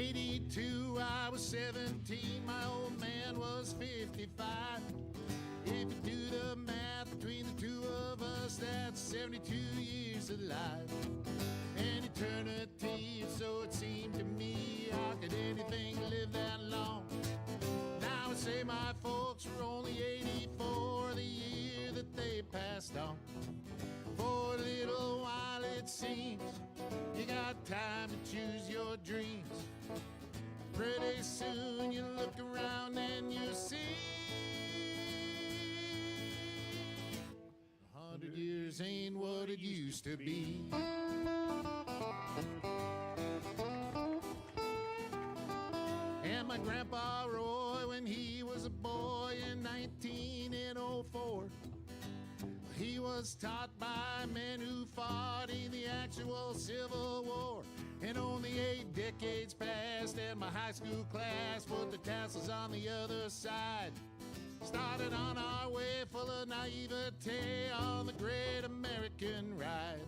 '82, I was 17, my old man was 55. If you do the math between the two of us, that's 72 years alive. An eternity, so it seemed to me. How could anything live that long? Now I say my folks were only 84 the year that they passed on. For a little while it seems you got time to choose your dreams. Pretty soon you look around and you see 100 years ain't what it used to be. And my grandpa Roy, when he was a boy in 1904, he was taught by men who fought in the actual Civil War. And only 8 decades passed and my high school class put the tassels on the other side. Started on our way full of naivete on the great American ride.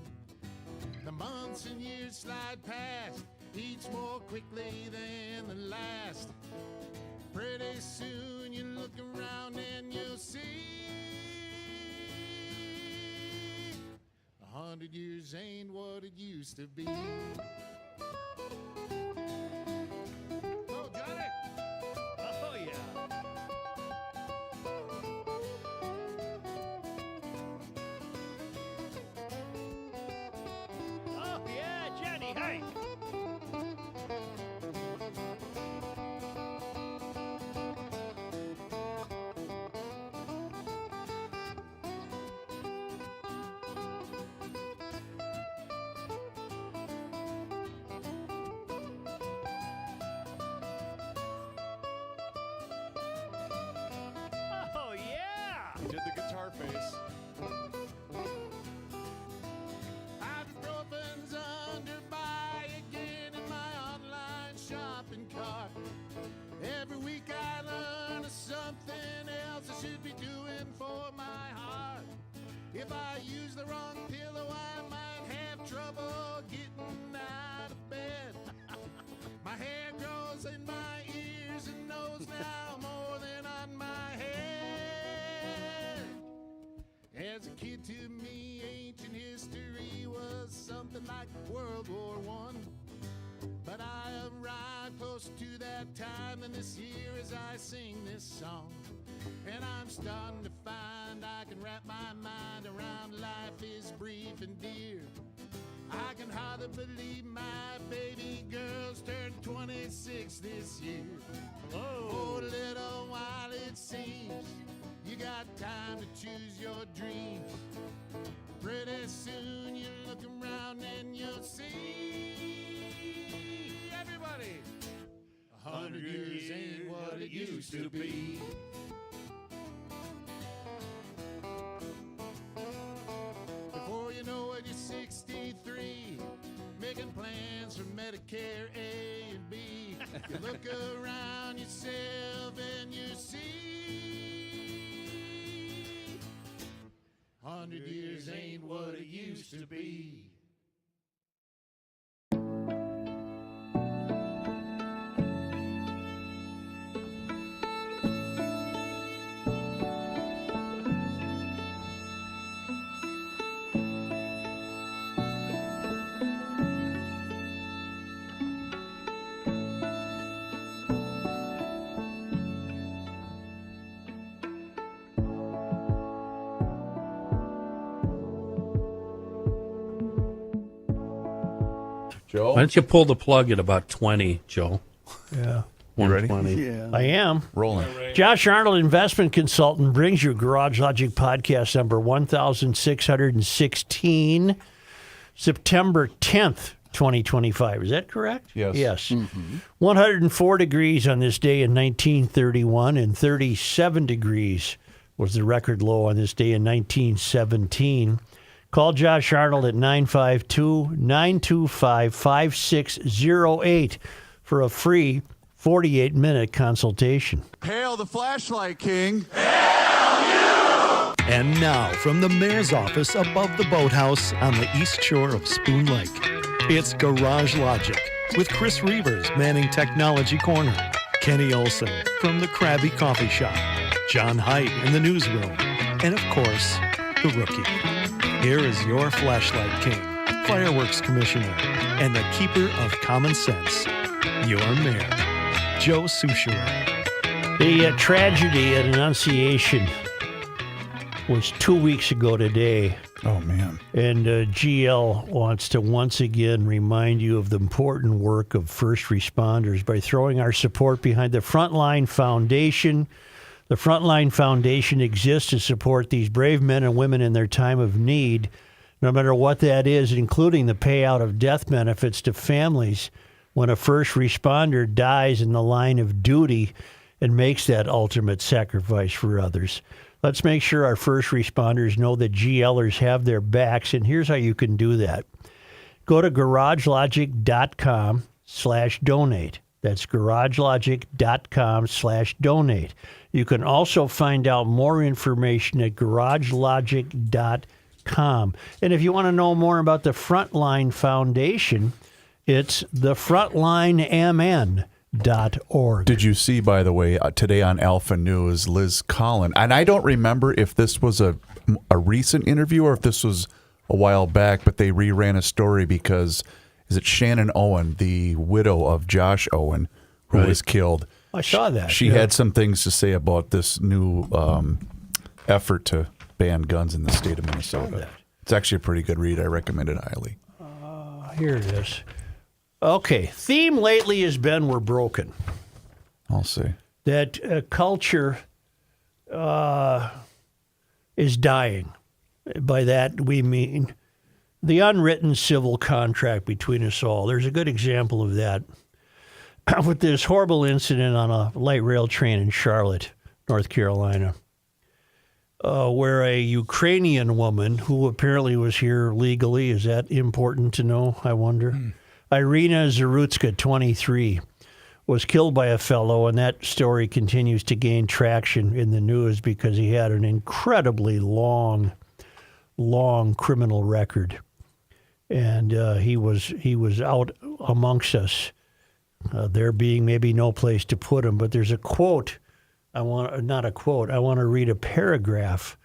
The months and years slide past, each more quickly than the last. Pretty soon you look around and you'll see 100 years ain't what it used to be. Oh, got it! Oh, yeah. Oh, yeah, Jenny, hey! Oh, yeah! He did the guitar face. Ibuprofen's under buy again in my online shopping cart. Every week I learn of something else I should be doing for my heart. If I use the wrong pillow, I might have trouble getting out of bed. My hair grows in my ears and nose now more than on my head. As a kid, to me, ancient history was something like World War I. But I arrived close to that time than this year as I sing this song. And I'm starting to find I can wrap my mind around life is brief and dear. I can hardly believe my baby girl's turned 26 this year. Whoa. For a little while it seems you got time to choose your dreams. Pretty soon you look around and you'll see everybody 100 years ain't what it used to be. Before you know it, you're 63, making plans for Medicare A and B. You look around yourself and you see 100 years ain't what it used to be. Joe? Why don't you pull the plug at about 20, Joe? Yeah. You ready? 120. Yeah. I am. Rolling. Josh Arnold, investment consultant, brings you Garage Logic podcast number 1616, September 10th, 2025. Is that correct? Yes. Yes. 104 degrees on this day in 1931, and 37 degrees was the record low on this day in 1917. Call Josh Arnold at 952-925-5608 for a free 48-minute consultation. Hail the flashlight king. And now, from the mayor's office above the boathouse on the east shore of Spoon Lake, it's Garage Logic, with Chris Reavers manning Technology Corner, Kenny Olson from the Krabby Coffee Shop, John Haidt in the newsroom, and of course, the Rookie. Here is your Flashlight King, Fireworks Commissioner, and the Keeper of Common Sense, your Mayor, Joe Soucheray. The tragedy at Annunciation was 2 weeks ago today. Oh, man. And GL wants to once again remind you of the important work of first responders by throwing our support behind the Frontline Foundation. The Frontline Foundation exists to support these brave men and women in their time of need, no matter what that is, including the payout of death benefits to families when a first responder dies in the line of duty and makes that ultimate sacrifice for others. Let's make sure our first responders know that GLers have their backs, and here's how you can do that. Go to garagelogic.com/donate. That's garagelogic.com/donate. You can also find out more information at garagelogic.com. And if you want to know more about the Frontline Foundation, it's thefrontlinemn.org. Did you see, by the way, today on Alpha News, Liz Collin, and I don't remember if this was a recent interview or if this was a while back, but they reran a story because, is it Shannon Owen, the widow of Josh Owen, who was killed? I saw that. She had some things to say about this new effort to ban guns in the state of Minnesota. It's actually a pretty good read. I recommend it highly. Here it is. Okay, theme lately has been we're broken. I'll see. That culture is dying. By that we mean the unwritten civil contract between us all. There's a good example of that with this horrible incident on a light rail train in Charlotte, North Carolina, where a Ukrainian woman who apparently was here legally, is that important to know, I wonder? Irina Zarutska, 23, was killed by a fellow, and that story continues to gain traction in the news because he had an incredibly long criminal record. And he was out amongst us, there being maybe no place to put him. But there's a quote, I want to read a paragraph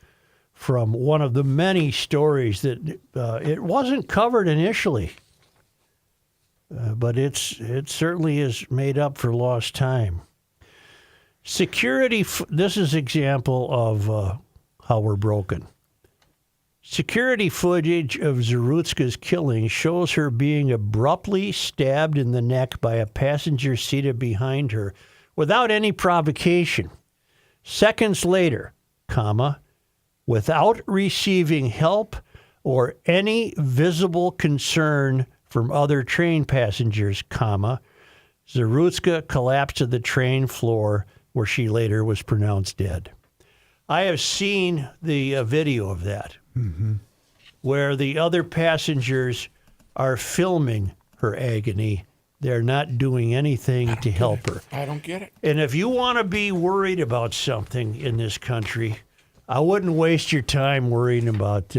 from one of the many stories that it wasn't covered initially. But it certainly is made up for lost time. This is an example of how we're broken. Security footage of Zarutska's killing shows her being abruptly stabbed in the neck by a passenger seated behind her without any provocation. Seconds later, without receiving help or any visible concern from other train passengers, Zarutska collapsed to the train floor where she later was pronounced dead. I have seen the video of that, where the other passengers are filming her agony. They're not doing anything to help her. I don't get it. And if you want to be worried about something in this country, I wouldn't waste your time worrying about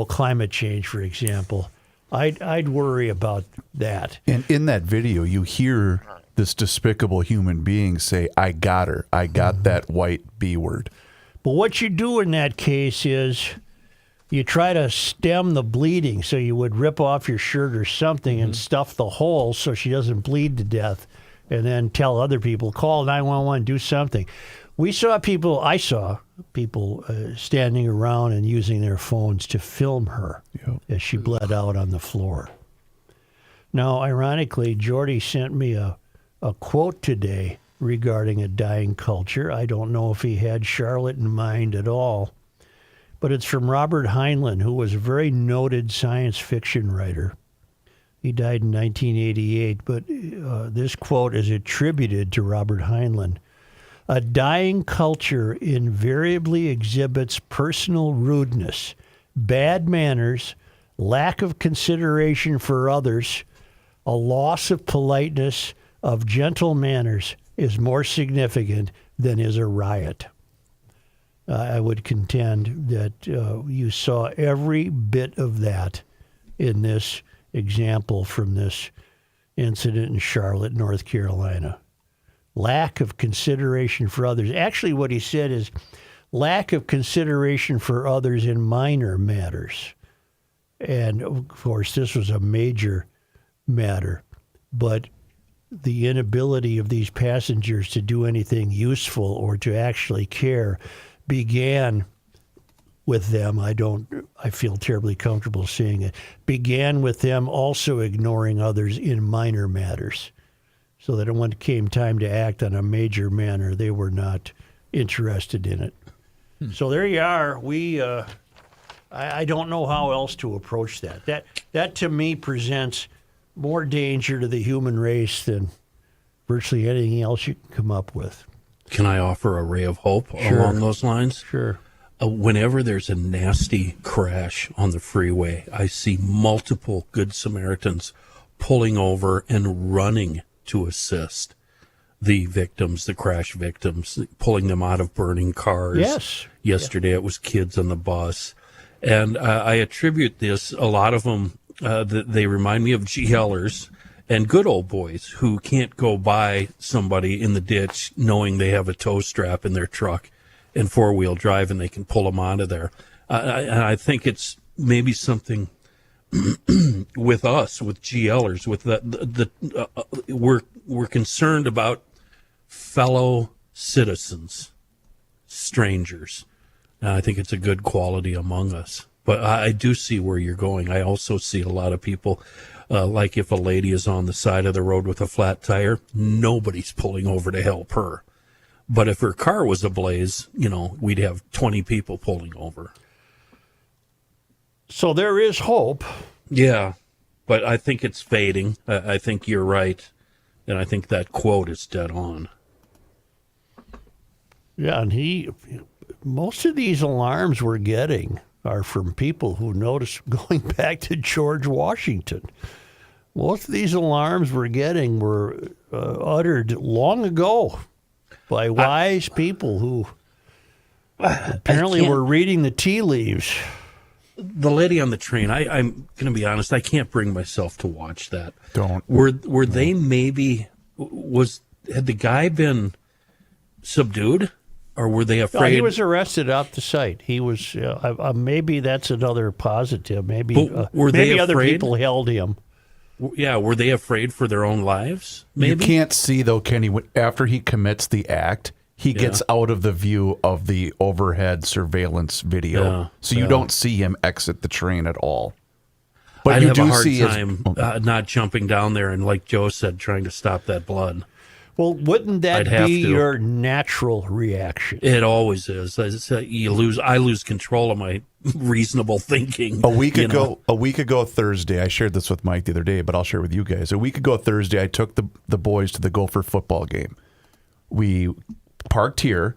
climate change, for example. I'd worry about that. And in that video, you hear this despicable human being say, I got her. I got that white B word. But what you do in that case is you try to stem the bleeding. So you would rip off your shirt or something and stuff the hole so she doesn't bleed to death, and then tell other people, call 911, do something. I saw people standing around and using their phones to film her as she bled out on the floor. Now, ironically, Jordy sent me a quote today regarding a dying culture. I don't know if he had Charlotte in mind at all, but it's from Robert Heinlein, who was a very noted science fiction writer. He died in 1988, but this quote is attributed to Robert Heinlein. A dying culture invariably exhibits personal rudeness, bad manners, lack of consideration for others, a loss of politeness, of gentle manners is more significant than is a riot. I would contend that you saw every bit of that in this example from this incident in Charlotte, North Carolina. Lack of consideration for others. Actually, what he said is lack of consideration for others in minor matters. And, of course, this was a major matter. But the inability of these passengers to do anything useful or to actually care began with them. I feel terribly comfortable saying it. Began with them also ignoring others in minor matters. So that when it came time to act on a major matter, they were not interested in it. So there you are. I don't know how else to approach that. That to me presents more danger to the human race than virtually anything else you can come up with. Can I offer a ray of hope along those lines? Sure. Whenever there's a nasty crash on the freeway, I see multiple Good Samaritans pulling over and running to assist the victims, the crash victims, pulling them out of burning cars. Yes. Yesterday it was kids on the bus. And I attribute this, a lot of them, they remind me of GLers and good old boys who can't go by somebody in the ditch knowing they have a tow strap in their truck and four-wheel drive and they can pull them out of there. And I think it's maybe something with us, with GLers, with we're concerned about fellow citizens, strangers. And I think it's a good quality among us. But I do see where you're going. I also see a lot of people, like if a lady is on the side of the road with a flat tire, nobody's pulling over to help her. But if her car was ablaze, we'd have 20 people pulling over. So there is hope. Yeah, but I think it's fading. I think you're right. And I think that quote is dead on. Yeah, and most of these alarms we're getting are from people who notice going back to George Washington. Most of these alarms we're getting were uttered long ago by wise people who apparently were reading the tea leaves. The lady on the train, I'm going to be honest, I can't bring myself to watch that. Don't. Were they maybe, had the guy been subdued? Or were they afraid? No, he was arrested off the site. He was, maybe that's another positive. Maybe other people held him. Yeah, were they afraid for their own lives? Maybe? You can't see, though, Kenny, after he commits the act, he gets out of the view of the overhead surveillance video. Yeah, so you don't see him exit the train at all. But I'd have a hard time not jumping down there and, like Joe said, trying to stop that blood. Well, wouldn't that be your natural reaction? It always is. I lose control of my reasonable thinking. A week ago Thursday, I shared this with Mike the other day, but I'll share it with you guys. A week ago Thursday, I took the boys to the Gopher football game. We parked here.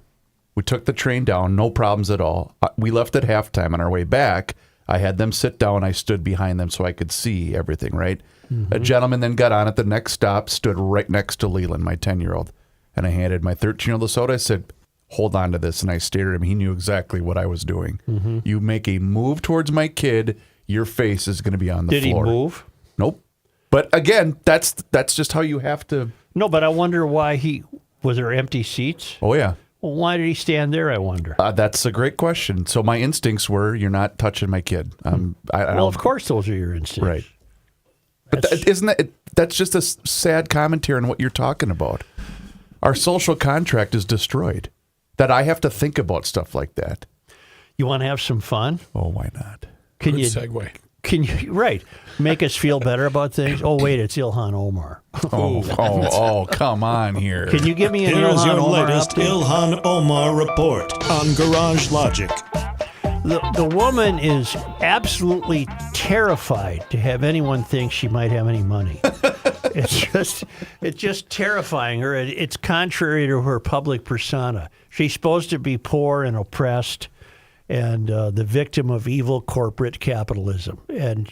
We took the train down, no problems at all. We left at halftime. On our way back, I had them sit down. I stood behind them so I could see everything, right? Mm-hmm. A gentleman then got on at the next stop, stood right next to Leland, my 10-year-old. And I handed my 13-year-old the soda. I said, hold on to this. And I stared at him. He knew exactly what I was doing. Mm-hmm. You make a move towards my kid, your face is going to be on the floor. Did he move? Nope. But again, that's just how you have to. No, but I wonder why was there empty seats? Oh, yeah. Well, why did he stand there, I wonder? That's a great question. So my instincts were, you're not touching my kid. Well, of course those are your instincts. Right. But that's just a sad commentary on what you're talking about. Our social contract is destroyed. That I have to think about stuff like that. You want to have some fun? Oh, why not? Good segue. Can you make us feel better about things? Oh, wait, it's Ilhan Omar. Oh, come on here. Can you give me an Here's Ilhan your Omar latest update? Ilhan Omar report on Garage Logic. The woman is absolutely terrified to have anyone think she might have any money. It's just terrifying her. It's contrary to her public persona. She's supposed to be poor and oppressed and the victim of evil corporate capitalism. And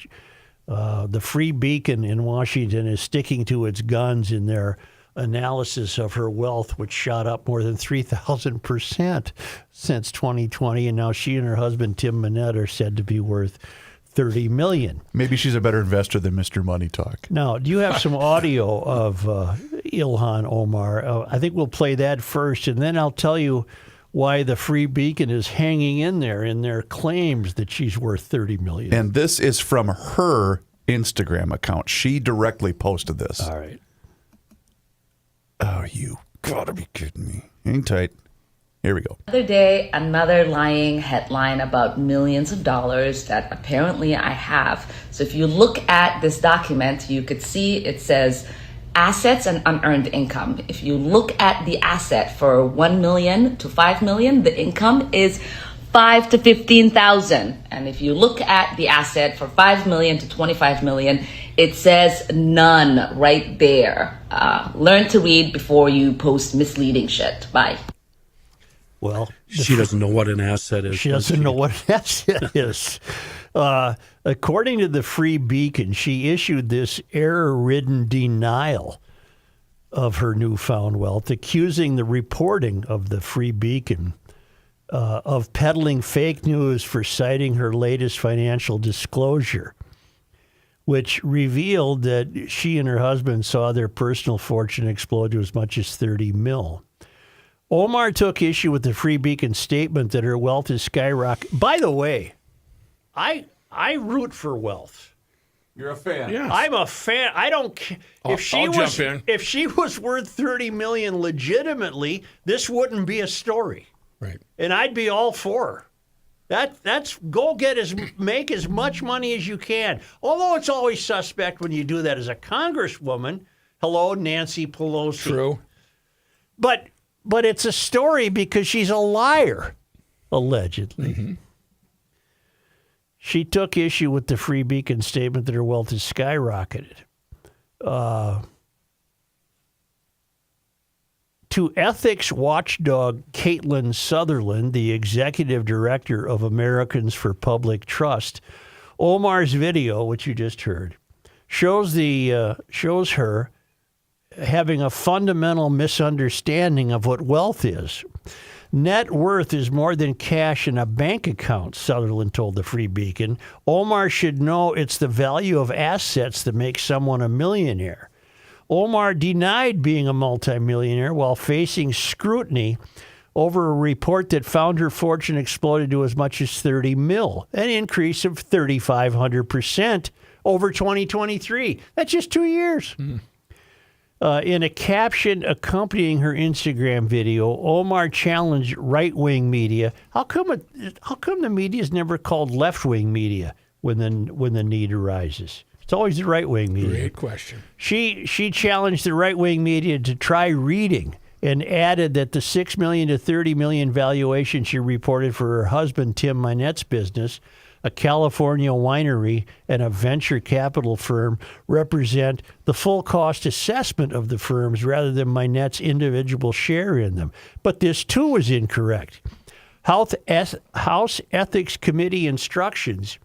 the Free Beacon in Washington is sticking to its guns in their analysis of her wealth, which shot up more than 3,000% since 2020. And now she and her husband, Tim Manette, are said to be worth $30 million. Maybe she's a better investor than Mr. Money Talk. Now, do you have some audio of Ilhan Omar? I think we'll play that first, and then I'll tell you why the Free Beacon is hanging in their claims that she's worth $30 million. And this is from her Instagram account. She directly posted this. All right. Oh, you gotta be kidding me. Hang tight. Here we go. The other day, another lying headline about millions of dollars that apparently I have. So if you look at this document, you could see it says assets and unearned income. If you look at the asset for 1 million to 5 million, the income is 5 to 15,000. And if you look at the asset for 5 million to 25 million, it says none right there. Learn to read before you post misleading shit. Bye. Well, She doesn't know what an asset is. she doesn't know what an asset is. According to the Free Beacon, she issued this error-ridden denial of her newfound wealth, accusing the reporting of the Free Beacon of peddling fake news for citing her latest financial disclosure, which revealed that she and her husband saw their personal fortune explode to as much as $30 million. Omar took issue with the Free Beacon statement that her wealth is skyrocketing. By the way, I root for wealth. You're a fan. Yeah. I'm a fan. I don't care if she I'll was jump in. if she was worth $30 million legitimately, this wouldn't be a story, Right. and I'd be all for her. That's go make as much money as you can. Although it's always suspect when you do that as a congresswoman. Hello, Nancy Pelosi. True. But it's a story because she's a liar, allegedly. Mm-hmm. She took issue with the Free Beacon statement that her wealth has skyrocketed. To ethics watchdog Caitlin Sutherland, the executive director of Americans for Public Trust, Omar's video, which you just heard, shows her having a fundamental misunderstanding of what wealth is. Net worth is more than cash in a bank account, Sutherland told the Free Beacon. Omar should know it's the value of assets that makes someone a millionaire. Omar denied being a multimillionaire while facing scrutiny over a report that found her fortune exploded to as much as $30 million, an increase of 3,500% over 2023. That's just 2 years. In a caption accompanying her Instagram video, Omar challenged right-wing media. How come the media is never called left-wing media when the need arises? It's always the right-wing media. Great question. She challenged the right-wing media to try reading and added that the $6 million to $30 million valuation she reported for her husband Tim Minette's business, a California winery, and a venture capital firm, represent the full cost assessment of the firms rather than Minette's individual share in them. But this too was incorrect. House Ethics Committee instructions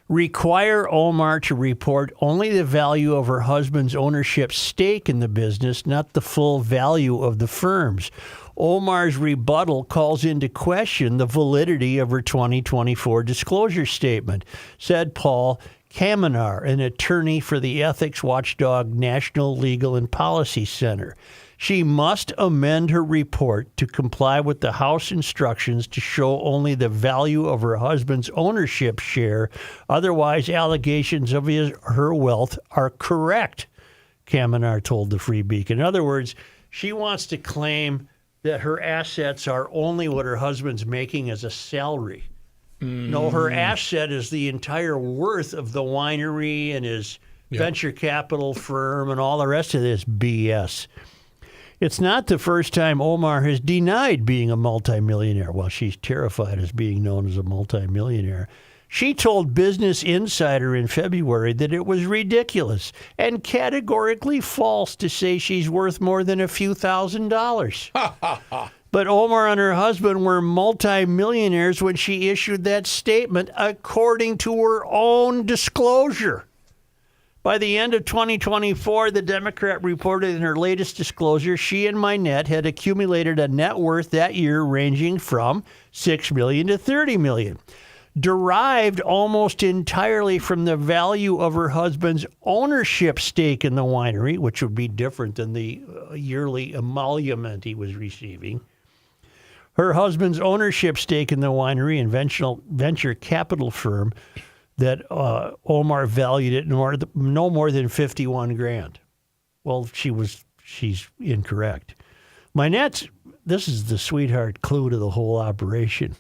require Omar to report only the value of her husband's ownership stake in the business, not the full value of the firms. Omar's rebuttal calls into question the validity of her 2024 disclosure statement, said Paul Kamenar, an attorney for the ethics watchdog National Legal and Policy Center. She must amend her report to comply with the House instructions to show only the value of her husband's ownership share. Otherwise, allegations of her wealth are correct, Kamenar told the Free Beacon. In other words, she wants to claim that her assets are only what her husband's making as a salary. No, her asset is the entire worth of the winery and his venture capital firm and all the rest of this BS. It's not the first time Omar has denied being a multimillionaire. Well, she's terrified of being known as a multimillionaire. She told Business Insider in February that it was ridiculous and categorically false to say she's worth more than a few $1,000s. But Omar and her husband were multimillionaires when she issued that statement, according to her own disclosure. By the end of 2024, the Democrat reported in her latest disclosure, she and Minette had accumulated a net worth that year ranging from $6 million to $30 million. derived almost entirely from the value of her husband's ownership stake in the winery, which would be different than the yearly emolument he was receiving. Her husband's ownership stake in the winery and venture capital firm that Omar valued at no more than $51,000. Well, she's incorrect. This is the sweetheart clue to the whole operation.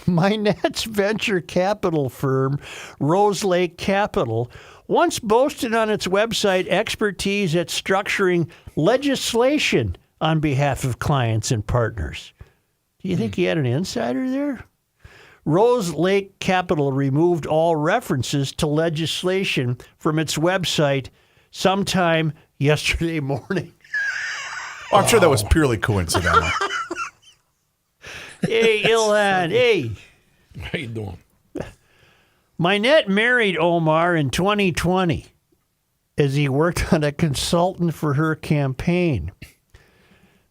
Minette's venture capital firm, Rose Lake Capital, once boasted on its website expertise at structuring legislation on behalf of clients and partners. Do you think he had an insider there? Rose Lake Capital removed all references to legislation from its website sometime yesterday morning. Oh, I'm sure that was purely coincidental. Hey, Ilhan, hey. How you doing? Minette married Omar in 2020 as he worked on a consultant for her campaign.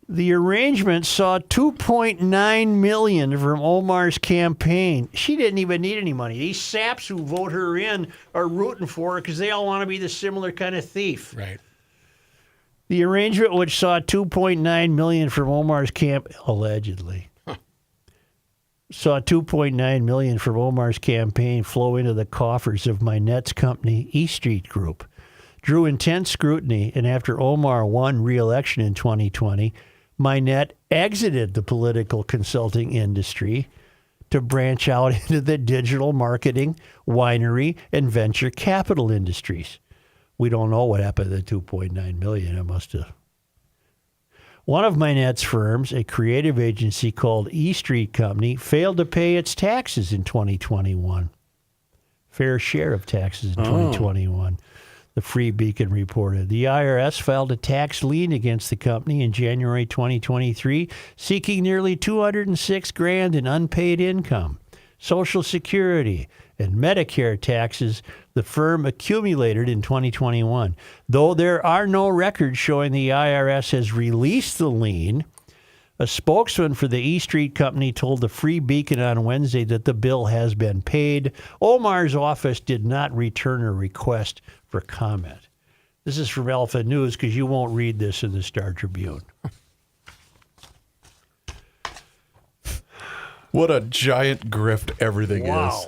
The arrangement saw $2.9 million from Omar's campaign. She didn't even need any money. These saps who vote her in are rooting for her because they all want to be the similar kind of thief. Right. The arrangement, which saw $2.9 million from Omar's allegedly, saw $2.9 million from Omar's campaign flow into the coffers of Minette's company, E Street Group, drew intense scrutiny, and after Omar won re-election in 2020, Minette exited the political consulting industry to branch out into the digital marketing, winery, and venture capital industries. We don't know what happened to the $2.9 million. It must have. One of Minette's firms, a creative agency called E Street Company, failed to pay its taxes in 2021. Fair share of taxes in 2021. The Free Beacon reported. The IRS filed a tax lien against the company in January 2023, seeking nearly $206,000 in unpaid income, Social Security, and Medicare taxes the firm accumulated in 2021. Though there are no records showing the IRS has released the lien, a spokesman for the E Street Company told the Free Beacon on Wednesday that the bill has been paid. Omar's office did not return a request for comment. This is from Alpha News because you won't read this in the Star Tribune. What a giant grift everything is.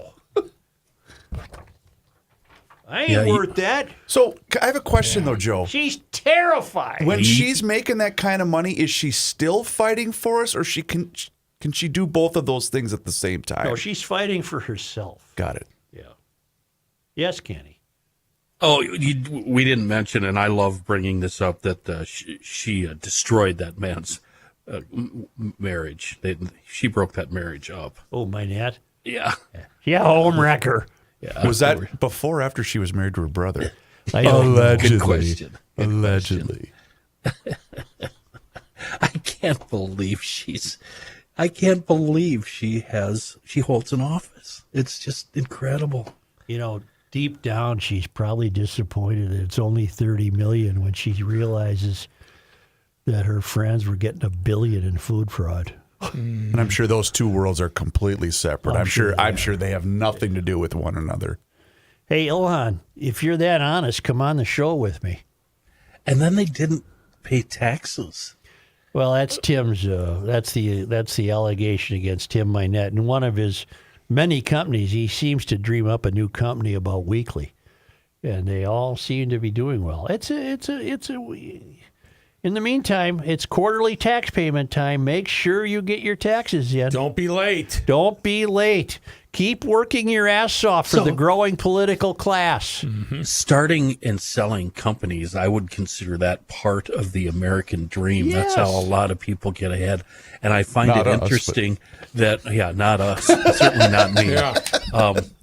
I ain't worth that. So I have a question, though, Joe. She's terrified. When she's making that kind of money, is she still fighting for us, or can she do both of those things at the same time? No, she's fighting for herself. Got it. Yeah. Yes, Kenny. Oh, we didn't mention, and I love bringing this up, that she destroyed that man's marriage. She broke that marriage up. Oh, Minette? Yeah. Yeah, home wrecker. Yeah, was that before or after she was married to her brother? Good question. Allegedly. I can't believe she holds an office. It's just incredible. You know, deep down, she's probably disappointed that it's only $30 million when she realizes that her friends were getting $1 billion in food fraud. And I'm sure those two worlds are completely separate. I'm sure they have nothing to do with one another. Hey, Ilhan, if you're that honest, come on the show with me. And then they didn't pay taxes. Well, that's Tim's. That's the allegation against Tim Minette. And one of his many companies, he seems to dream up a new company about weekly, and they all seem to be doing well. In the meantime, it's quarterly tax payment time. Make sure you get your taxes in. Don't be late. Don't be late. Keep working your ass off for the growing political class. Mm-hmm. Starting and selling companies, I would consider that part of the American dream. Yes. That's how a lot of people get ahead. And I find it interesting that, not us, certainly not me. Yeah.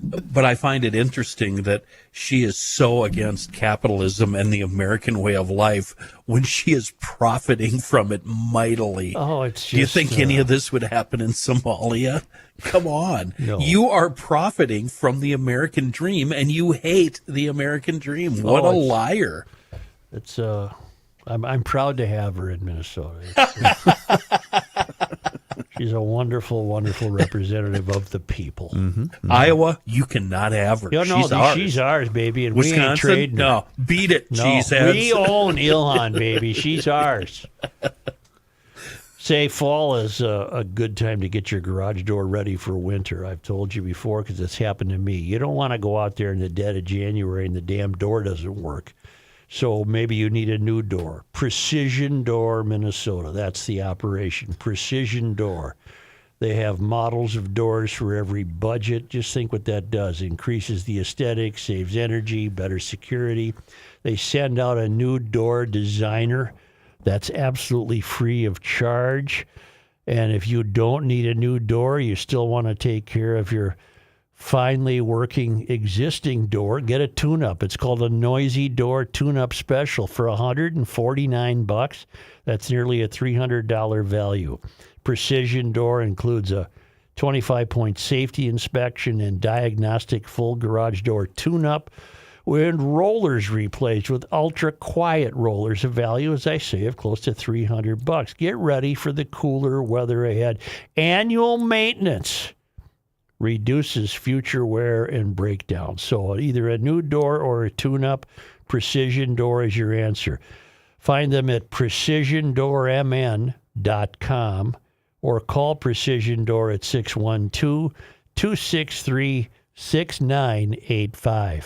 But I find it interesting that she is so against capitalism and the American way of life when she is profiting from it mightily. Oh, it's just, do you think any of this would happen in Somalia? Come on. No. You are profiting from the American dream and you hate the American dream. What a liar. It's I'm proud to have her in Minnesota. She's a wonderful, wonderful representative of the people. Iowa, you cannot have her. You know, she's ours. She's ours, baby, and we ain't Wisconsin, trading her. no, beat it, No, cheeseheads. we own Ilhan, baby. She's ours. Say fall is a good time to get your garage door ready for winter. I've told you before because it's happened to me. You don't want to go out there in the dead of January and the damn door doesn't work. So maybe you need a new door. Precision Door, Minnesota. That's the operation. Precision Door. They have models of doors for every budget. Just think what that does. Increases the aesthetics, saves energy, better security. They send out a new door designer that's absolutely free of charge. And if you don't need a new door, you still want to take care of your finely working existing door, get a tune-up. It's called a Noisy Door Tune-Up Special for $149. That's nearly a $300 value. Precision Door includes a 25-point safety inspection and diagnostic full garage door tune-up with rollers replaced with ultra-quiet rollers, a value, as I say, of close to $300. Get ready for the cooler weather ahead. Annual maintenance reduces future wear and breakdown. So either a new door or a tune-up, Precision Door is your answer. Find them at precisiondoormn.com or call Precision Door at 612-263-6985.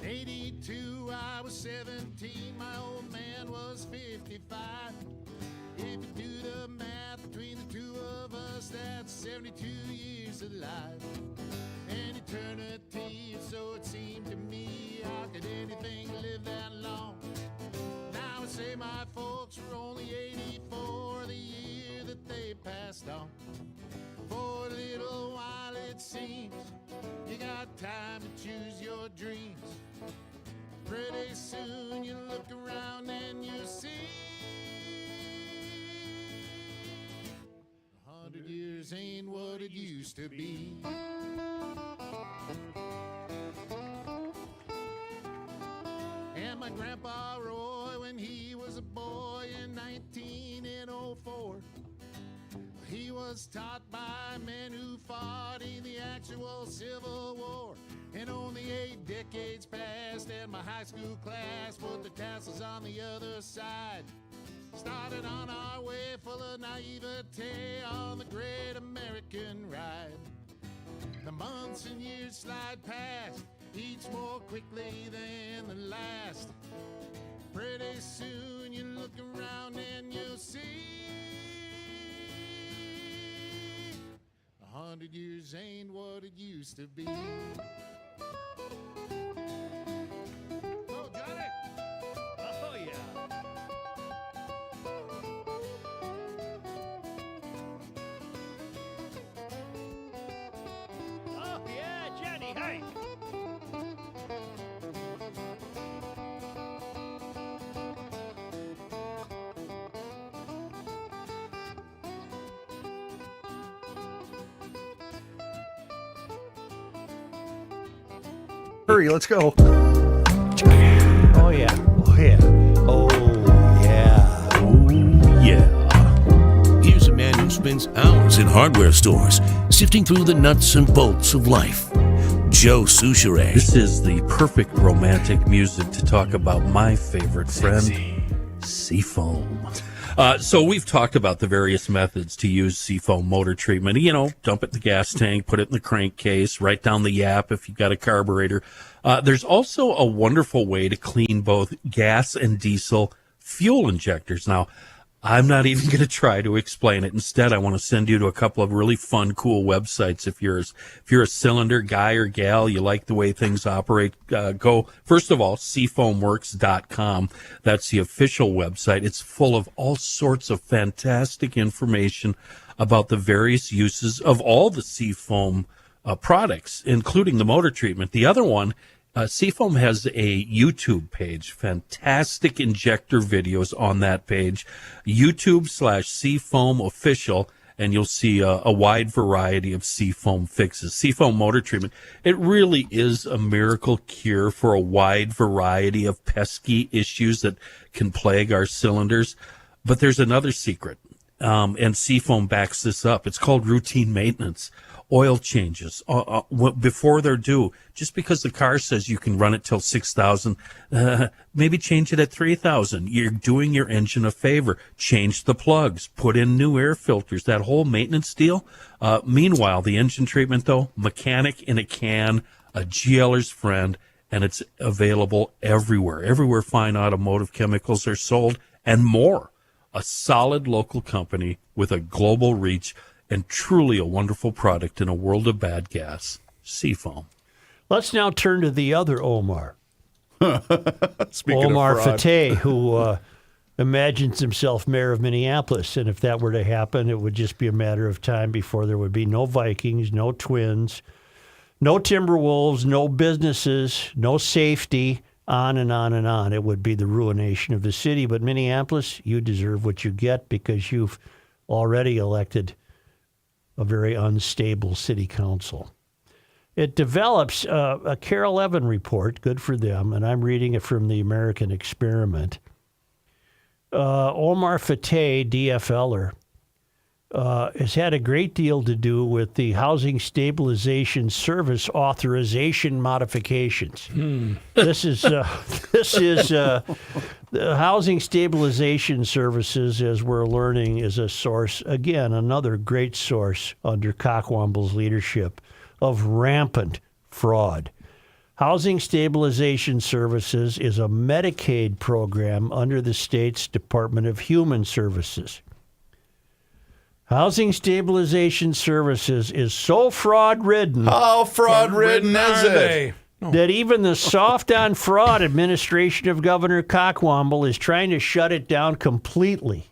'82, I was 17, my old man was 55. If you do the math between the two of us, that's 72 years of life. An eternity, so it seemed to me. How could anything live that long? Now I say my folks were only 84 the year that they passed on. For a little while it seems you got time to choose your dreams. Pretty soon you look around and you see 100 years ain't what it used to be. And my grandpa Roy, when he was a boy in 1904, he was taught by men who fought in the actual Civil War. And only 8 decades passed and my high school class put the tassels on the other side. Started on our way full of naivete on the great American ride. The months and years slide past, each more quickly than the last. Pretty soon you look around and you'll see 100 years ain't what it used to be. Oh, Johnny! Oh, yeah. Oh, yeah, Jenny, hey! Hurry, let's go. Oh, yeah. Oh, yeah. Oh, yeah. Oh, yeah. Here's a man who spends hours in hardware stores sifting through the nuts and bolts of life. Joe Souchere. This is the perfect romantic music to talk about my favorite friend, Seafoam. So we've talked about the various methods to use Seafoam motor treatment. You know, dump it in the gas tank, put it in the crankcase, write down the yap if you've got a carburetor. There's also a wonderful way to clean both gas and diesel fuel injectors. Now, I'm not even going to try to explain it. Instead, I want to send you to a couple of really fun, cool websites. If you're a cylinder guy or gal, you like the way things operate, go, first of all, seafoamworks.com. That's the official website. It's full of all sorts of fantastic information about the various uses of all the Seafoam products, including the motor treatment. The other one, Seafoam has a YouTube page, fantastic injector videos on that page, YouTube/Seafoam official. and you'll see a wide variety of Seafoam fixes. Seafoam motor treatment, it really is a miracle cure for a wide variety of pesky issues that can plague our cylinders. But there's another secret, and Seafoam backs this up. It's called routine maintenance. Oil changes before they're due. Just because the car says you can run it till 6,000, maybe change it at 3,000. You're doing your engine a favor. Change the plugs. Put in new air filters. That whole maintenance deal. Meanwhile, the engine treatment, though, mechanic in a can, a GLer's friend, and it's available everywhere. Everywhere fine automotive chemicals are sold, and more. A solid local company with a global reach, and truly a wonderful product in a world of bad gas. Seafoam. Let's now turn to the other Omar. Speaking Omar of fraud. Fateh, who imagines himself mayor of Minneapolis. And if that were to happen, it would just be a matter of time before there would be no Vikings, no Twins, no Timberwolves, no businesses, no safety, on and on and on. It would be the ruination of the city. But Minneapolis, you deserve what you get because you've already elected a very unstable city council. It develops a Carol Evan report, good for them, and I'm reading it from the American Experiment. Omar Fateh, DFLer, has had a great deal to do with the Housing Stabilization Service authorization modifications. This is the Housing Stabilization Services, as we're learning, is a source, again, another great source under Cockwomble's leadership of rampant fraud. Housing Stabilization Services is a Medicaid program under the state's Department of Human Services. Housing Stabilization Services is so fraud-ridden. How fraud-ridden is it? That even the soft-on-fraud administration of Governor Cockwomble is trying to shut it down completely.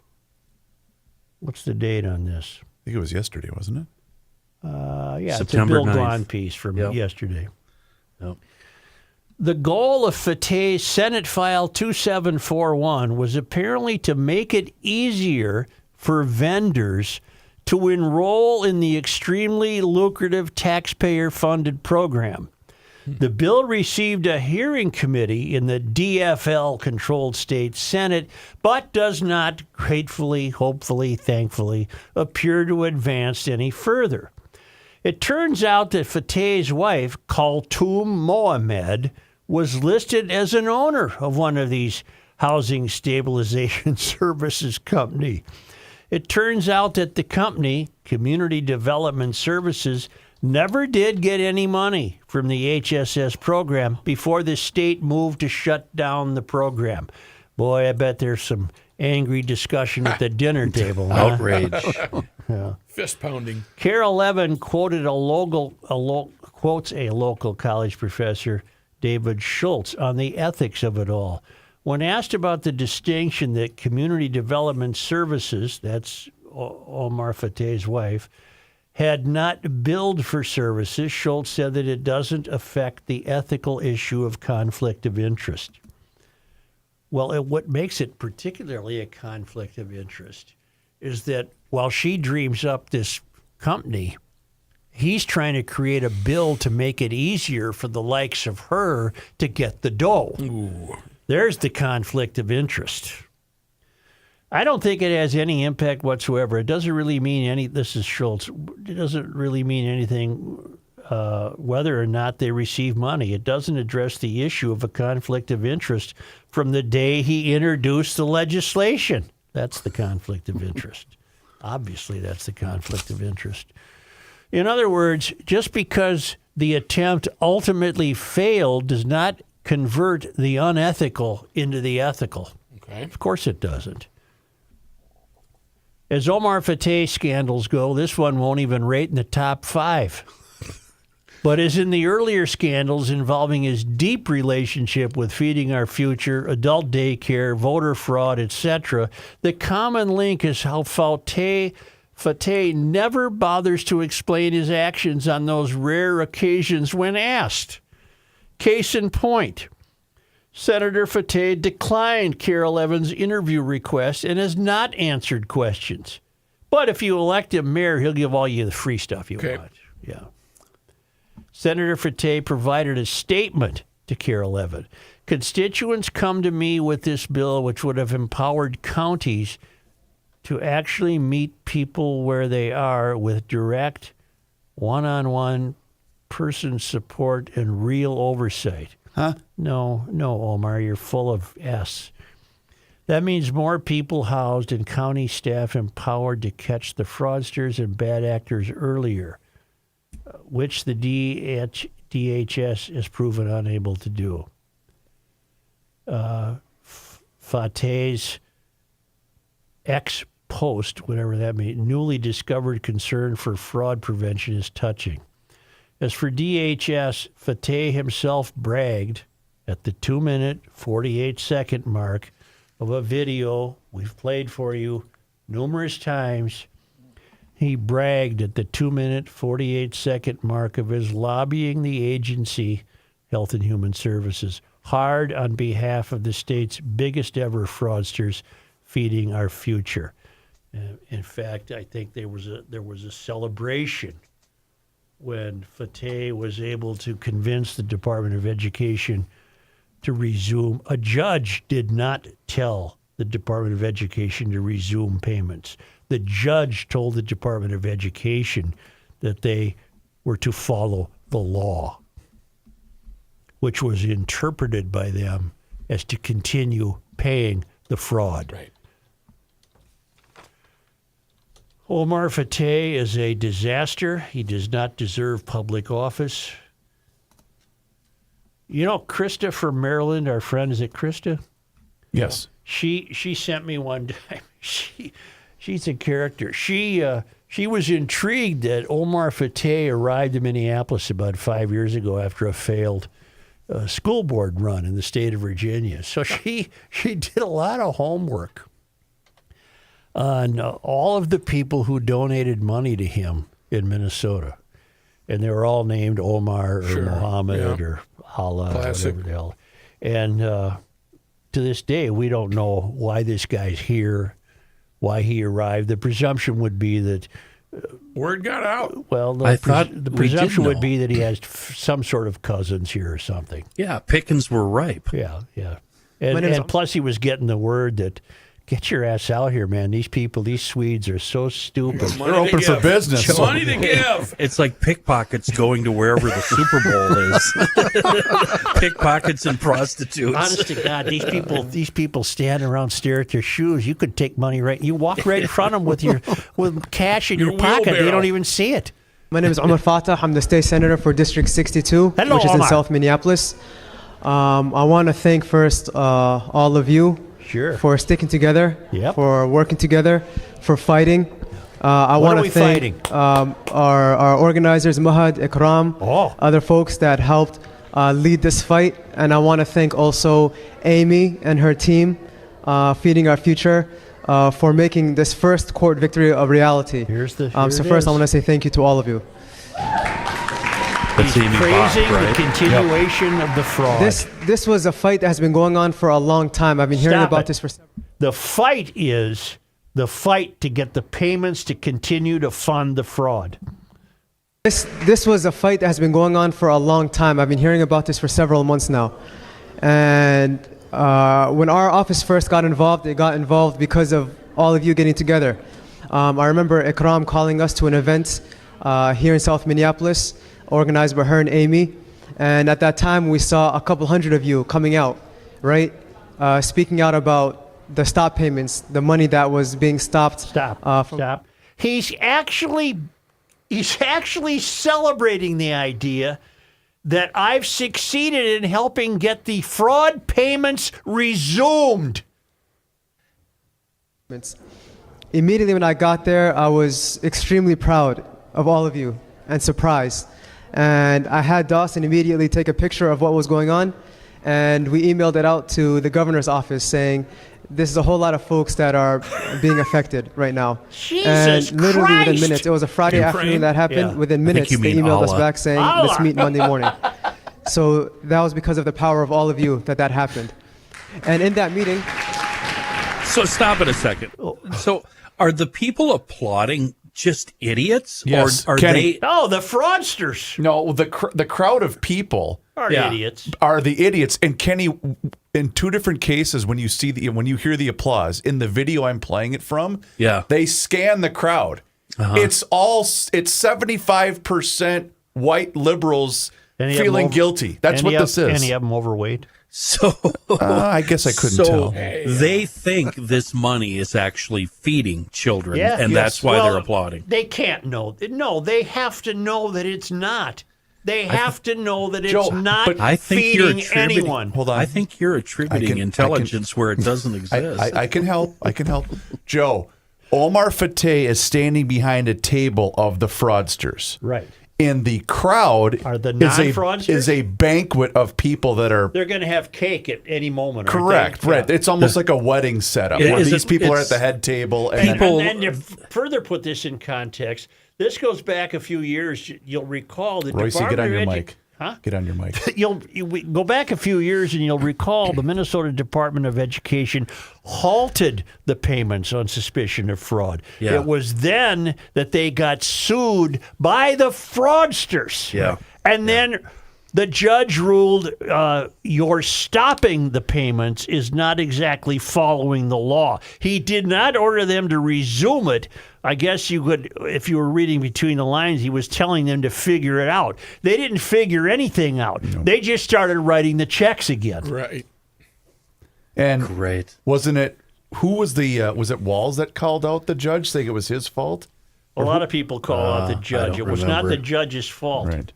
What's the date on this? I think it was yesterday, wasn't it? Yeah, September it's a Bill 9th. Gahn piece from yesterday. Yep. The goal of Fateh's Senate File 2741 was apparently to make it easier for vendors to enroll in the extremely lucrative taxpayer-funded program. The bill received a hearing committee in the DFL-controlled state Senate, but does not, gratefully, hopefully, thankfully, appear to advance any further. It turns out that Fateh's wife, Kaltoum Mohamed, was listed as an owner of one of these Housing Stabilization Services company. It turns out that the company, Community Development Services, never did get any money from the HSS program before the state moved to shut down the program. Boy, I bet there's some angry discussion at the dinner table. Huh? Outrage. Yeah. Fist pounding. Carol Levin quoted quotes a local college professor, David Schultz, on the ethics of it all. When asked about the distinction that Community Development Services, that's Omar Fateh's wife, had not billed for services, Schultz said that it doesn't affect the ethical issue of conflict of interest. Well, what makes it particularly a conflict of interest is that while she dreams up this company, he's trying to create a bill to make it easier for the likes of her to get the dough. Ooh. There's the conflict of interest. I don't think it has any impact whatsoever. It doesn't really mean this is Schultz. It doesn't really mean anything whether or not they receive money. It doesn't address the issue of a conflict of interest from the day he introduced the legislation. That's the conflict of interest. Obviously, that's the conflict of interest. In other words, just because the attempt ultimately failed does not convert the unethical into the ethical. Okay. Of course it doesn't. As Omar Fateh scandals go, this one won't even rate in the top 5. But as in the earlier scandals involving his deep relationship with Feeding Our Future, adult daycare, voter fraud, etc., the common link is how Fateh never bothers to explain his actions on those rare occasions when asked. Case in point, Senator Fateh declined Carol Evans' interview request and has not answered questions. But if you elect him mayor, he'll give all you the free stuff you want. Yeah. Senator Fateh provided a statement to KARE 11. Constituents come to me with this bill, which would have empowered counties to actually meet people where they are with direct, one-on-one person support and real oversight. Huh? No, Omar, you're full of S. That means more people housed and county staff empowered to catch the fraudsters and bad actors earlier, which the DHS is proven unable to do. Fateh's ex-post, whatever that means, newly discovered concern for fraud prevention is touching. As for DHS, Fateh himself bragged at the 2-minute, 48-second mark of a video we've played for you numerous times. He bragged at the 2-minute, 48-second mark of his lobbying the agency, Health and Human Services, hard on behalf of the state's biggest ever fraudsters feeding our future. In fact, I think there was a celebration when Fateh was able to convince the Department of Education to resume. A judge did not tell the Department of Education to resume payments. The judge told the Department of Education that they were to follow the law, which was interpreted by them as to continue paying the fraud. Right. Omar Fateh is a disaster. He does not deserve public office. You know, Krista from Maryland, our friend, is it Krista? Yes. She sent me one time. She's a character. She was intrigued that Omar Fateh arrived in Minneapolis about 5 years ago after a failed school board run in the state of Virginia. So she did a lot of homework on all of the people who donated money to him in Minnesota. And they were all named Omar or Mohammed or Allah, Classic. whatever the hell. And to this day, we don't know why this guy's here, why he arrived. The presumption would be that, Word got out. well, I thought the we did presumption would know. be that he has some sort of cousins here or something. Yeah, pickings were ripe. Yeah. And plus he was getting the word that, get your ass out here, man. These people, these Swedes are so stupid. They're open for business. Money to give. It's like pickpockets going to wherever the Super Bowl is. Pickpockets and prostitutes. Honest to God, these people stand around, stare at their shoes. You could take money right. You walk right in front of them with cash in your pocket. They wheelbarrow. don't even see it. My name is Omar Fateh. I'm the state senator for District 62, Hello, which is in Omar. South Minneapolis. I want to thank first all of you Sure. for sticking together, Yep. for working together, for fighting. I What want are to we thank fighting? our organizers, Mahad, Ikram, other folks that helped lead this fight. And I want to thank also Amy and her team, Feeding Our Future, for making this first court victory a reality. Here So it first, is. I want to say thank you to all of you. That's Amy Bach, Praising right? the continuation of the fraud. This was a fight that has been going on for a long time. I've been hearing Stop about it. this for The fight is the fight to get the payments to continue to fund the fraud. This was a fight that has been going on for a long time. I've been hearing about this for several months now. And when our office first got involved, it got involved because of all of you getting together. I remember Ikram calling us to an event here in South Minneapolis, organized by her and Amy. And at that time, we saw a couple hundred of you coming out, right? Speaking out about the stop payments, the money that was being stopped. Stop. He's actually celebrating the idea that I've succeeded in helping get the fraud payments resumed. Immediately when I got there, I was extremely proud of all of you and surprised. And I had Dawson immediately take a picture of what was going on, and we emailed it out to the governor's office saying, this is a whole lot of folks that are being affected right now. Jesus and literally Christ! within minutes, it was a Friday afternoon that happened. Yeah. Within I think minutes, you they mean emailed us Allah. back saying, let's meet Monday morning. So that was because of the power of all of you that happened. And in that meeting, So stop it a second. So are the people applauding just idiots? Yes, Or are Kenny. they? Oh, the fraudsters No, the crowd of people are Yeah. idiots. are the idiots. And Kenny, in two different cases, when you hear the applause in the video I'm playing it from, Yeah. they scan the crowd. It's 75% white liberals Any of them feeling over- guilty. That's what this is. Any of them overweight? So I guess I couldn't tell. They think this money is actually feeding children, Yeah. and Yes. that's why Well, they're applauding. They can't know. No, they have to know that it's not. They have to know that it's Joe, not but I think you're feeding attributing. anyone. Hold on. I think you're attributing intelligence where it doesn't exist. I can help. I can help. Joe, Omar Fateh is standing behind a table of the fraudsters. Right. In the crowd Are the is non-fraudsters? a banquet of people that are They're going to have cake at any moment. aren't correct. they? Right. It's almost like a wedding setup where Is these it- people are at it's- the head table and People- And to further put this in context, this goes back a few years. You'll recall the Royce, Department get on of your Edu- mic. Huh? Get on your mic. We go back a few years and you'll recall the Minnesota Department of Education halted the payments on suspicion of fraud. Yeah. It was then that they got sued by the fraudsters. Yeah. And then the judge ruled your stopping the payments is not exactly following the law. He did not order them to resume it. I guess you could, if you were reading between the lines, he was telling them to figure it out. They didn't figure anything out. They just started writing the checks again. Right. And Great. wasn't it? Who was the? Was it Walls that called out the judge, saying it was his fault? A lot of people call out the judge. don't It was not remember. the judge's fault. Right.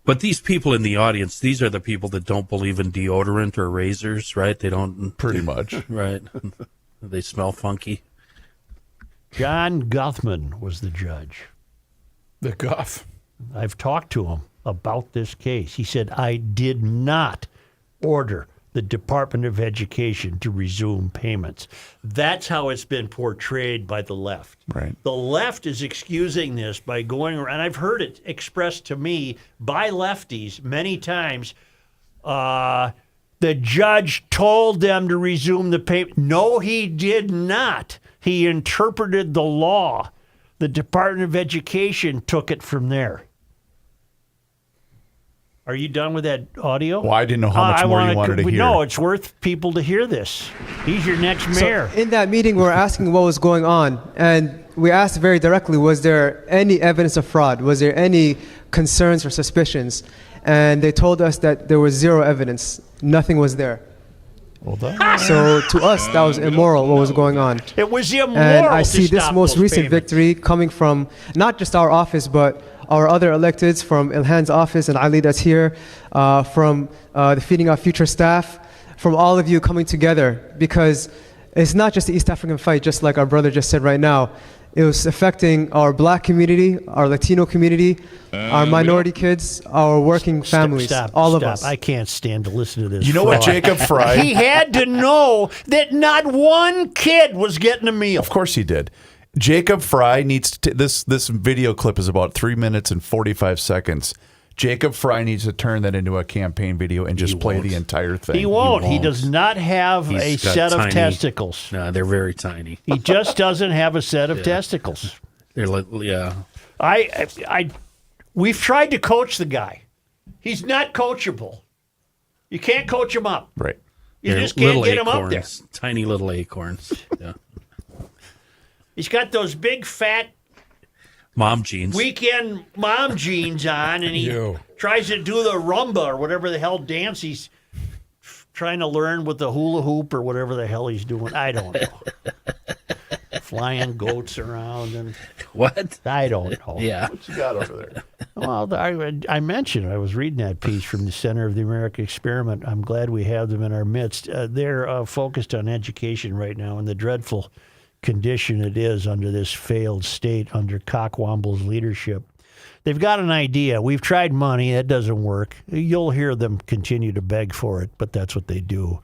But these people in the audience, these are the people that don't believe in deodorant or razors, right? They don't, Pretty much. right? They smell funky. John Guthman was the judge. The guff. I've talked to him about this case. He said, I did not order the Department of Education to resume payments. That's how it's been portrayed by the left. Right. The left is excusing this by going around. I've heard it expressed to me by lefties many times. The judge told them to resume the payment. No, he did not. He interpreted the law. The Department of Education took it from there. Are you done with that audio? Well, I didn't know how much more you wanted to hear. No, it's worth people to hear this. He's your next mayor. So in that meeting, we were asking what was going on, and we asked very directly, was there any evidence of fraud? Was there any concerns or suspicions? And they told us that there was zero evidence. Nothing was there. So to us, that was immoral, what was going on. It was immoral. And I to see this stop most those recent payments. victory coming from not just our office, but our other electeds, from Ilhan's office and Ali that's here, from the Feeding Our Future staff, from all of you coming together, because it's not just the East African fight, just like our brother just said right now. It was affecting our black community, our Latino community, our minority kids, our working families, all of us. I can't stand to listen to this. You know what, fraud. Jacob Fry? He had to know that not one kid was getting a meal. Of course he did. Jacob Fry needs to. This video clip is about 3 minutes and 45 seconds. Jacob Fry needs to turn that into a campaign video and just play the entire thing. He won't. He does not have a He's got set of tiny- testicles. No, they're very tiny. He just doesn't have a set of testicles. They're like, yeah. We've tried to coach the guy. He's not coachable. You can't coach him up. Right. You They're just can't little get him up there. acorns, tiny little acorns. Yeah. He's got those big fat Mom jeans. weekend mom jeans on, and he Ew. tries to do the rumba or whatever the hell dance he's trying to learn with the hula hoop or whatever the hell he's doing. I don't know. Flying goats around and What? I don't know. Yeah. What you got over there? Well, I mentioned, I was reading that piece from the Center of the American Experiment. I'm glad we have them in our midst. They're focused on education right now and the dreadful condition it is under this failed state under Cockwomble's leadership. They've got an idea. We've tried money. That doesn't work. You'll hear them continue to beg for it, but that's what they do.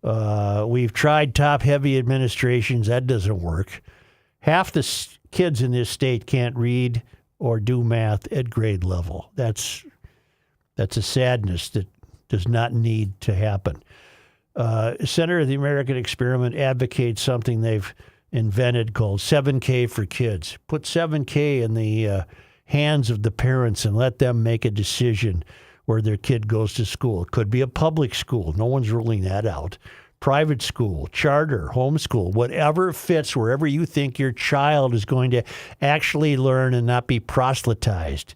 We've tried top-heavy administrations. That doesn't work. Half the kids in this state can't read or do math at grade level. That's a sadness that does not need to happen. Center of the American Experiment advocates something they've invented called 7K for Kids. Put 7K in the hands of the parents and let them make a decision where their kid goes to school. It could be a public school. No one's ruling that out. Private school, charter, homeschool, whatever fits wherever you think your child is going to actually learn and not be proselytized.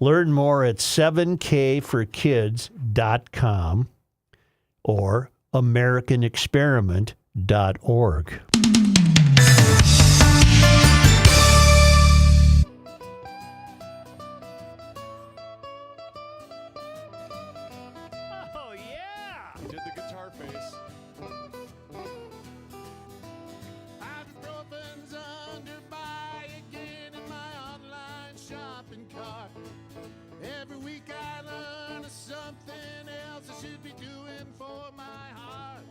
Learn more at 7kforkids.com or americanexperiment.org. Oh, yeah. Did the guitar face. Ibuprofen's under buy again in my online shopping cart. Every week I learn something else I should be doing for my heart.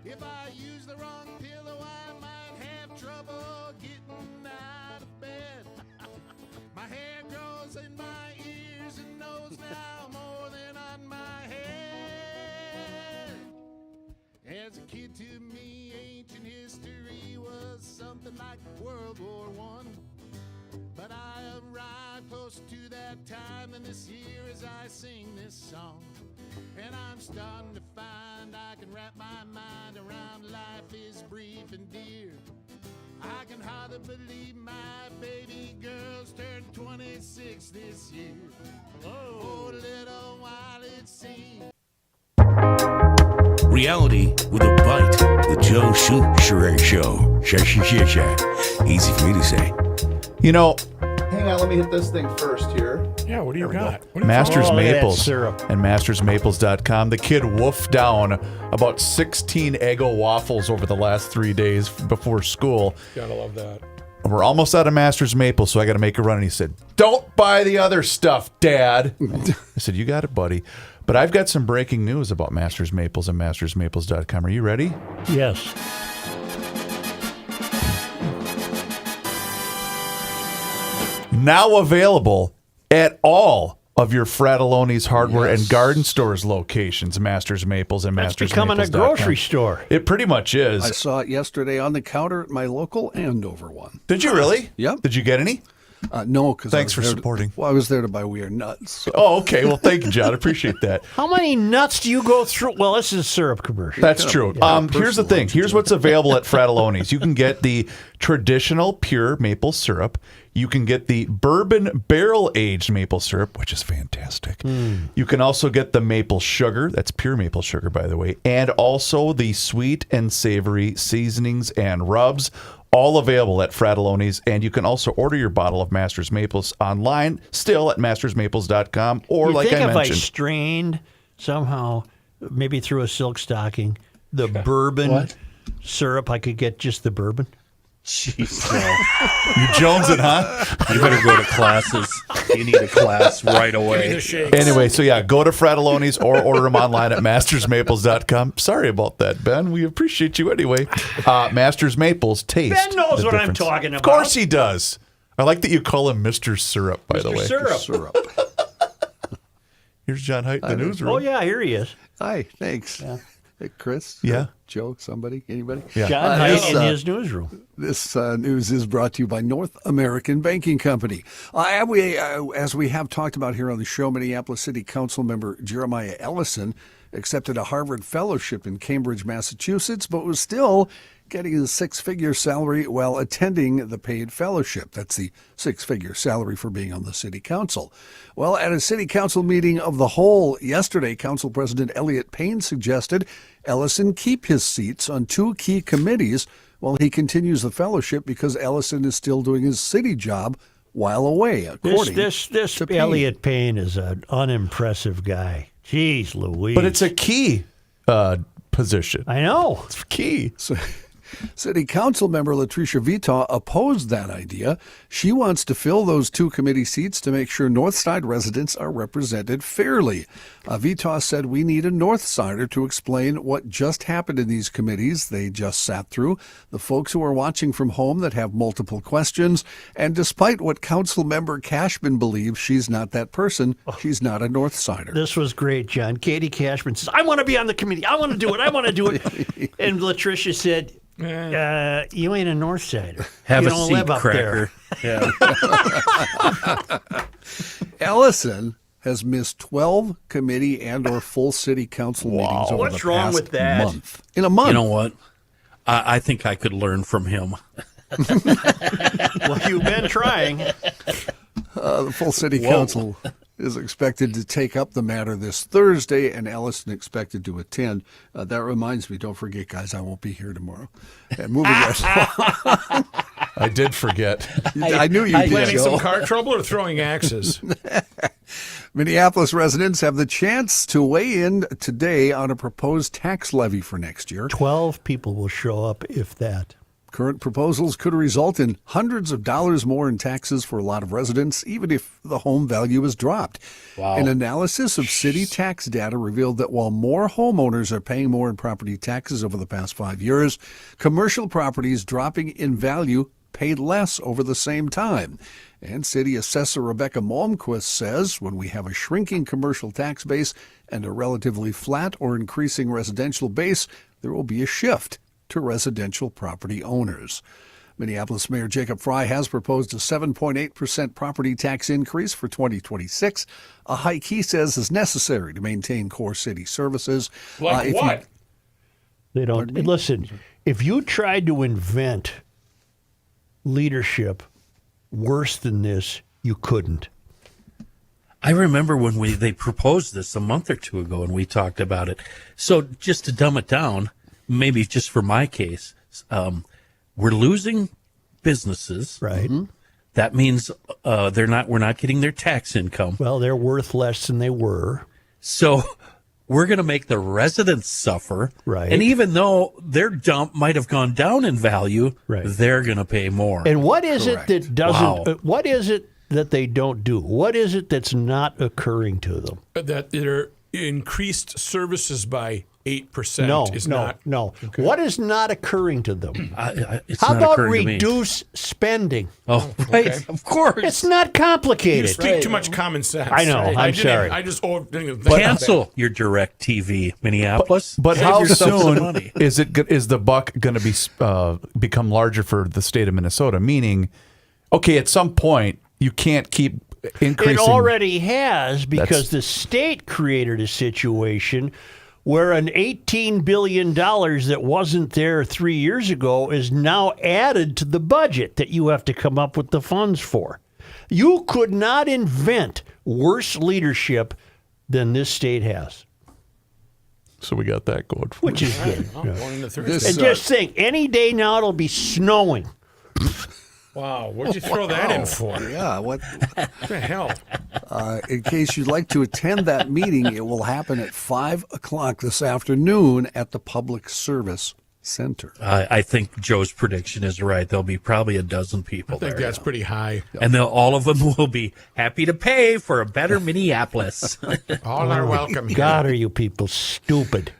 If I use the wrong pillow, I might have trouble getting out of bed. My hair grows in my ears and nose now more than on my head. As a kid, to me, ancient history was something like World War I. But I arrived close to that time and this year as I sing this song. And I'm starting to find I can wrap my mind around life is brief and dear. I can hardly believe my baby girl's turned 26 this year. Oh, a little while it seems. Reality with a bite. The Joe Shoe Show. Easy for me to say. You know, hang on, let me hit this thing first here. Yeah, what do you got? What do you Masters Oh, look at that Maples syrup. and mastersmaples.com. The kid wolfed down about 16 Eggo waffles over the last 3 days before school. Gotta love that. We're almost out of Masters Maple, so I got to make a run. And he said, "Don't buy the other stuff, Dad." I said, "You got it, buddy." But I've got some breaking news about Masters Maples and mastersmaples.com. Are you ready? Yes. Now available at all of your Fratelloni's hardware and garden stores locations, Masters Maples and It's mastersmaples.com. becoming a grocery store. It pretty much is. I saw it yesterday on the counter at my local Andover one. Did you really? Yep. Did you get any? No, because Thanks for supporting. I was there to buy weird nuts. So. Oh, okay. Well, thank you, John. I appreciate that. How many nuts do you go through? Well, this is a syrup commercial. That's true. Here's the thing. Here's what's available at Fratelloni's. You can get the traditional pure maple syrup. You can get the bourbon barrel-aged maple syrup, which is fantastic. You can also get the maple sugar. That's pure maple sugar, by the way. And also the sweet and savory seasonings and rubs, all available at Fratelloni's. And you can also order your bottle of Masters Maples online, still at mastersmaples.com. Or, You like think I if mentioned, I strained somehow, maybe through a silk stocking, the bourbon syrup, I could get just the bourbon? Jeez, you jonesing, huh? you better go to classes. You need a class right away. Anyway, so yeah, go to Fratelloni's or order them online at mastersmaples.com. Sorry about that, Ben. We appreciate you anyway. Masters Maples, taste. Ben knows the what I'm difference. talking about. Of course he does. I like that you call him Mr. Syrup, by the way. Syrup. Here's John Haidt in the newsroom. Oh, yeah, here he is. Hi, thanks. Hey, Chris? Yeah. Joe? Somebody? Anybody? Yeah. John this, Haidt in his newsroom. This news is brought to you by North American Banking Company. As we have talked about here on the show, Minneapolis City Council member Jeremiah Ellison accepted a Harvard fellowship in Cambridge, Massachusetts, but was still getting a six-figure salary while attending the paid fellowship. That's the six-figure salary for being on the city council. Well, at a city council meeting of the whole yesterday, Council President Elliot Payne suggested Ellison keep his seats on two key committees while he continues the fellowship because Ellison is still doing his city job while away, according This to Payne. Elliot Payne is an unimpressive guy. Jeez Louise. But it's a key position. I know. It's key. City Council member Latricia Vitaw opposed that idea. She wants to fill those 2 committee seats to make sure Northside residents are represented fairly. Vitaw said we need a Northsider to explain what just happened in these committees they just sat through, the folks who are watching from home that have multiple questions, and despite what Council member Cashman believes, she's not that person. She's not a Northsider. This was great, John. Katie Cashman says, I want to be on the committee. I want to do it. I want to do it. And Latricia said, you ain't a Northsider. Have you a don't seat, live up cracker. there. Yeah. Ellison has missed 12 committee and or full city council meetings over What's the wrong past with that? month. In a month. You know what? I think I could learn from him. Well, you've been trying. The full city council is expected to take up the matter this Thursday, and Ellison expected to attend. That reminds me, don't forget, guys, I won't be here tomorrow. And moving right along. I did forget. I knew you did. Planning Joe. some car trouble or throwing axes? Minneapolis residents have the chance to weigh in today on a proposed tax levy for next year. 12 people will show up, if that. Current proposals could result in hundreds of dollars more in taxes for a lot of residents, even if the home value is dropped. Wow. An analysis of city tax data revealed that while more homeowners are paying more in property taxes over the past 5 years, commercial properties dropping in value paid less over the same time. And City Assessor Rebecca Malmquist says when we have a shrinking commercial tax base and a relatively flat or increasing residential base, there will be a shift to residential property owners. Minneapolis Mayor Jacob Fry has proposed a 7.8% property tax increase for 2026, a hike he says is necessary to maintain core city services. Like what? They don't. Listen, if you tried to invent leadership worse than this, you couldn't. I remember when they proposed this a month or two ago, and we talked about it. So just to dumb it down, maybe just for my case, we're losing businesses. Right. Mm-hmm. That means we're not getting their tax income. Well, they're worth less than they were. So we're going to make the residents suffer. Right. And even though their dump might have gone down in value, right, they're going to pay more. And what is it that doesn't? Wow. What is it that they don't do? What is it that's not occurring to them? That their increased services by 8% is not. No. Okay. What is not occurring to them? It's How not about occurring to me. reduce spending? Oh, right. Okay. Of course. It's not complicated. You speak too much common sense. I know. I'm sorry. I just cancel your direct TV, Minneapolis. But Save how yourself some soon money. is the buck going to be become larger for the state of Minnesota? Meaning, okay, at some point you can't keep increasing. It already has, because the state created a situation where an $18 billion that wasn't there 3 years ago is now added to the budget that you have to come up with the funds for. You could not invent worse leadership than this state has. So we got that going. Which is good. This, And just think, any day now it'll be snowing. Wow, what'd you throw that in for? Yeah, what the hell? In case you'd like to attend that meeting, it will happen at 5 o'clock this afternoon at the Public Service Center. I think Joe's prediction is right. There'll be probably a dozen people I think there. that's pretty high. And all of them will be happy to pay for a better Minneapolis. All are welcome here. God, are you people stupid?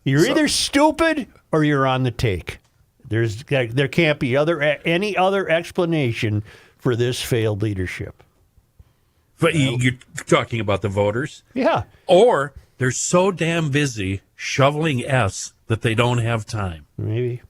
You're either stupid or you're on the take. There can't be any other explanation for this failed leadership. But you're talking about the voters? Yeah. Or they're so damn busy shoveling S that they don't have time. Maybe.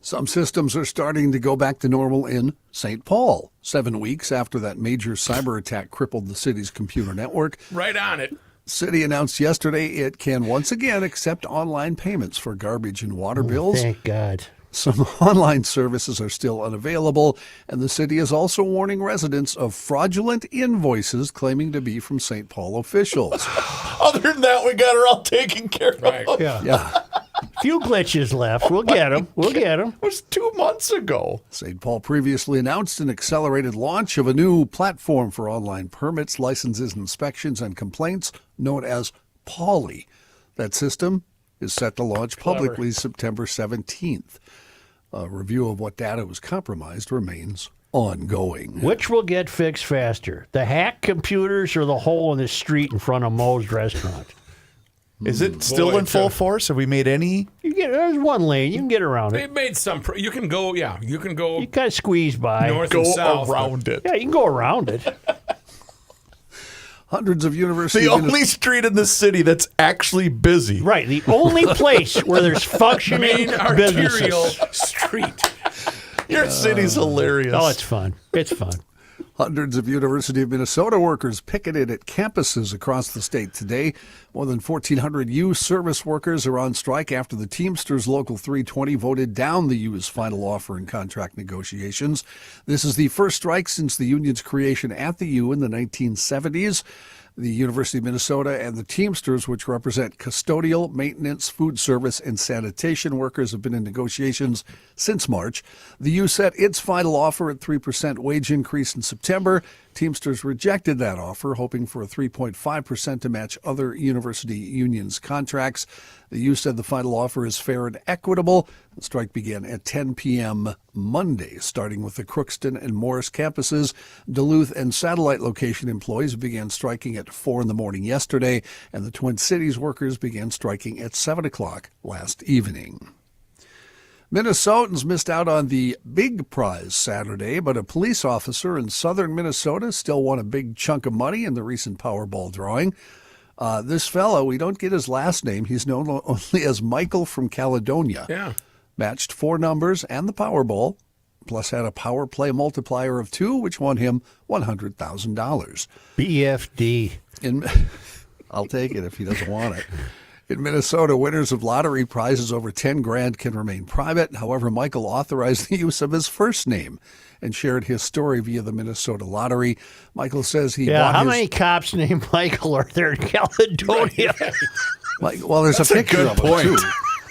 Some systems are starting to go back to normal in St. Paul, 7 weeks after that major cyber attack crippled the city's computer network. Right on it. City announced yesterday it can once again accept online payments for garbage and water bills. Thank God. Some online services are still unavailable, and the city is also warning residents of fraudulent invoices claiming to be from St. Paul officials. Other than that, we got her all taken care of. Yeah. Few glitches left. We'll get them. It was 2 months ago. St. Paul previously announced an accelerated launch of a new platform for online permits, licenses, inspections, and complaints known as Pauli. That system is set to launch publicly September 17th. A review of what data was compromised remains ongoing. Which will get fixed faster, the hack computers or the hole in the street in front of Moe's restaurant? Is it still in full force? Have we made any? There's one lane. You can get around it. They've made some. You can go. Yeah, you can go. You kind of squeeze by. North and south, around it. Yeah, you can go around it. Hundreds of universities. The only street in the city that's actually busy. Right. The only place where there's functioning main arterial businesses. street. Your city's hilarious. Oh, it's fun. It's fun. Hundreds of University of Minnesota workers picketed at campuses across the state today. More than 1,400 U service workers are on strike after the Teamsters Local 320 voted down the U's final offer in contract negotiations. This is the first strike since the union's creation at the U in the 1970s. The University of Minnesota and the Teamsters, which represent custodial, maintenance, food service, and sanitation workers, have been in negotiations since March. The U set its final offer at 3% wage increase in September. Teamsters rejected that offer, hoping for a 3.5% to match other university unions' contracts. The U said the final offer is fair and equitable. The strike began at 10 p.m. Monday, starting with the Crookston and Morris campuses. Duluth and satellite location employees began striking at 4 in the morning yesterday, and the Twin Cities workers began striking at 7 o'clock last evening. Minnesotans missed out on the big prize Saturday, but a police officer in southern Minnesota still won a big chunk of money in the recent Powerball drawing. This fellow, we don't get his last name. He's known only as Michael from Caledonia. Yeah. Matched 4 numbers and the Powerball, plus had a power play multiplier of 2, which won him $100,000. BFD. I'll take it if he doesn't want it. In Minnesota, winners of lottery prizes over $10,000 can remain private. However, Michael authorized the use of his first name and shared his story via the Minnesota Lottery. Michael says he bought how many cops named Michael are there in Caledonia? Well, there's a picture of him, too.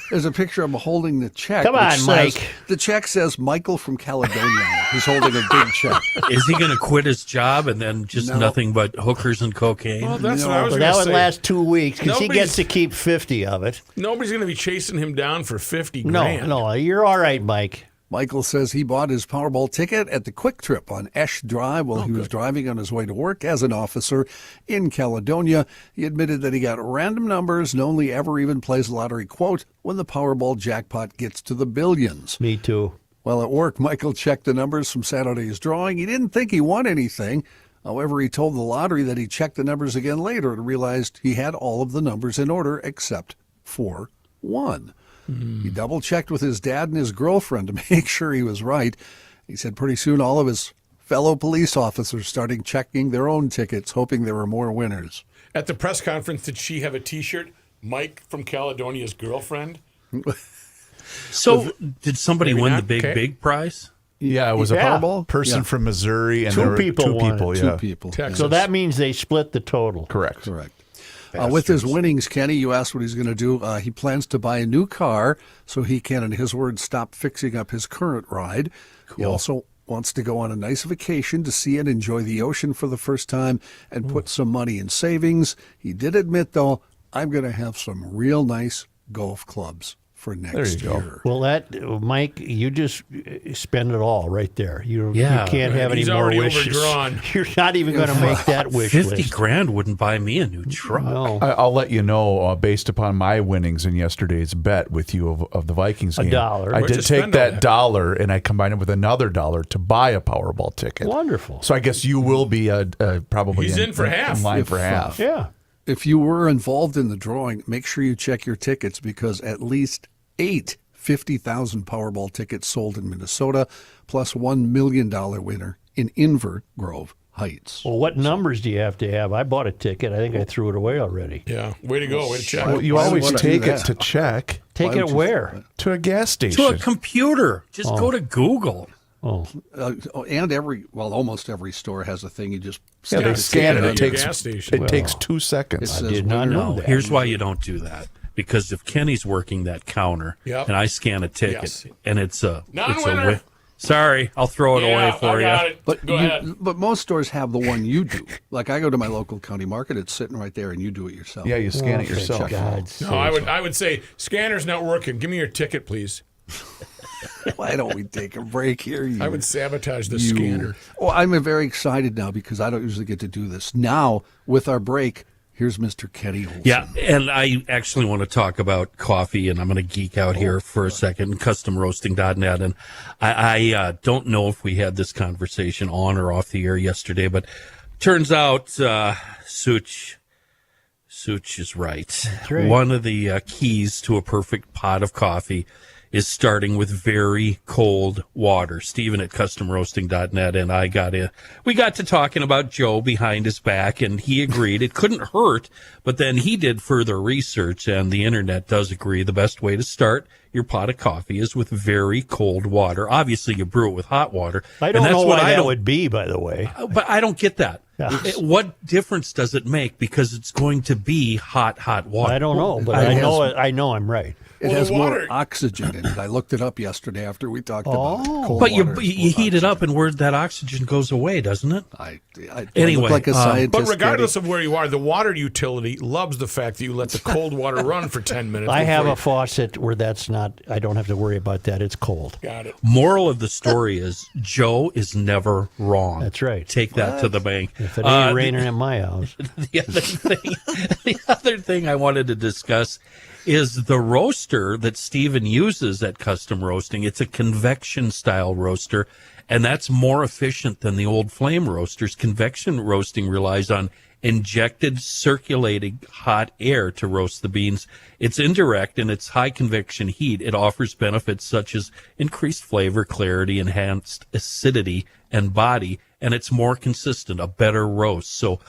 There's a picture of him holding the check. Come on, Mike. The check says Michael from Caledonia. He's holding a big check. Is he going to quit his job and then just nothing but hookers and cocaine? Well, that's what I was going to That say. would last 2 weeks because he gets to keep 50 of it. Nobody's going to be chasing him down for $50,000. No, you're all right, Mike. Michael says he bought his Powerball ticket at the Quick Trip on Esch Drive while he was driving on his way to work as an officer in Caledonia. He admitted that he got random numbers and only ever even plays the lottery, quote, when the Powerball jackpot gets to the billions. Me too. Well, at work, Michael checked the numbers from Saturday's drawing. He didn't think he won anything. However, he told the lottery that he checked the numbers again later and realized he had all of the numbers in order except for 1. He double-checked with his dad and his girlfriend to make sure he was right. He said pretty soon all of his fellow police officers started checking their own tickets, hoping there were more winners. At the press conference, did she have a T-shirt, Mike from Caledonia's girlfriend? So, did somebody win the big prize? Yeah, it was a Powerball person from Missouri, and there were two people. Texas. So that means they split the total. Correct. With his winnings, Kenny, you asked what he's going to do. He plans to buy a new car so he can, in his words, stop fixing up his current ride. Cool. He also wants to go on a nice vacation to see and enjoy the ocean for the first time and put some money in savings. He did admit, though, I'm going to have some real nice golf clubs for next year. Well, Mike, you just spend it all right there. You can't have any more wishes. Overdrawn. You're not even going to make that wish list. $50,000 wouldn't buy me a new truck. No. I'll let you know, based upon my winnings in yesterday's bet with you of the Vikings game. $1. I did take that $1 and I combined it with another $1 to buy a Powerball ticket. Wonderful. So I guess you will be probably He's in for half. in line for half. Yeah. If you were involved in the drawing, make sure you check your tickets because at least 8 $50,000 Powerball tickets sold in Minnesota, plus $1 million winner in Inver Grove Heights. Well, what numbers do you have to have? I bought a ticket. I think I threw it away already. Yeah, way to go. Way to check. Well, you always take it to check. Take it where? To a gas station. To a computer. Just go to Google. And almost every store has a thing. You just they scan it. It takes 2 seconds. I did not know that. Here's why you don't do that. Because if Kenny's working that counter and I scan a ticket and it's a Sorry, I'll throw it away for I got you. it. But Go ahead. but most stores have the one you do. Like I go to my local county market, it's sitting right there, and you do it yourself. Yeah, you scan it yourself. God's No, sake. I would say scanner's not working. Give me your ticket, please. Why don't we take a break here? I would sabotage the scanner. Well, I'm very excited now because I don't usually get to do this. Now, with our break, here's Mr. Kenny Olson. Yeah, and I actually want to talk about coffee, and I'm going to geek out here for a second, customroasting.net. And I don't know if we had this conversation on or off the air yesterday, but turns out Such is right. right. One of the keys to a perfect pot of coffee is starting with very cold water. Stephen at customroasting.net and we got to talking about Joe behind his back, and he agreed it couldn't hurt, but then he did further research, and the internet does agree the best way to start your pot of coffee is with very cold water. Obviously, you brew it with hot water. I don't know why that would be, by the way. But I don't get that. Yeah. What difference does it make? Because it's going to be hot water. I don't know, but I know I'm right. It has more oxygen in it. I looked it up yesterday after we talked about cold But water. you heat it up, and where that oxygen goes away, doesn't it? Anyway, look like a scientist. But regardless of where you are, the water utility loves the fact that you let the cold water run for 10 minutes. I have a faucet where that's not, I don't have to worry about that. It's cold. Got it. Moral of the story is Joe is never wrong. That's right. Take that to the bank. If it ain't raining at my house. The other thing I wanted to discuss is the roaster that Stephen uses at Custom Roasting. It's a convection style roaster, and that's more efficient than the old flame roasters. Convection roasting relies on injected circulating hot air to roast the beans. It's indirect and it's high convection heat. It offers benefits such as increased flavor, clarity, enhanced acidity and body, and it's more consistent, a better roast. So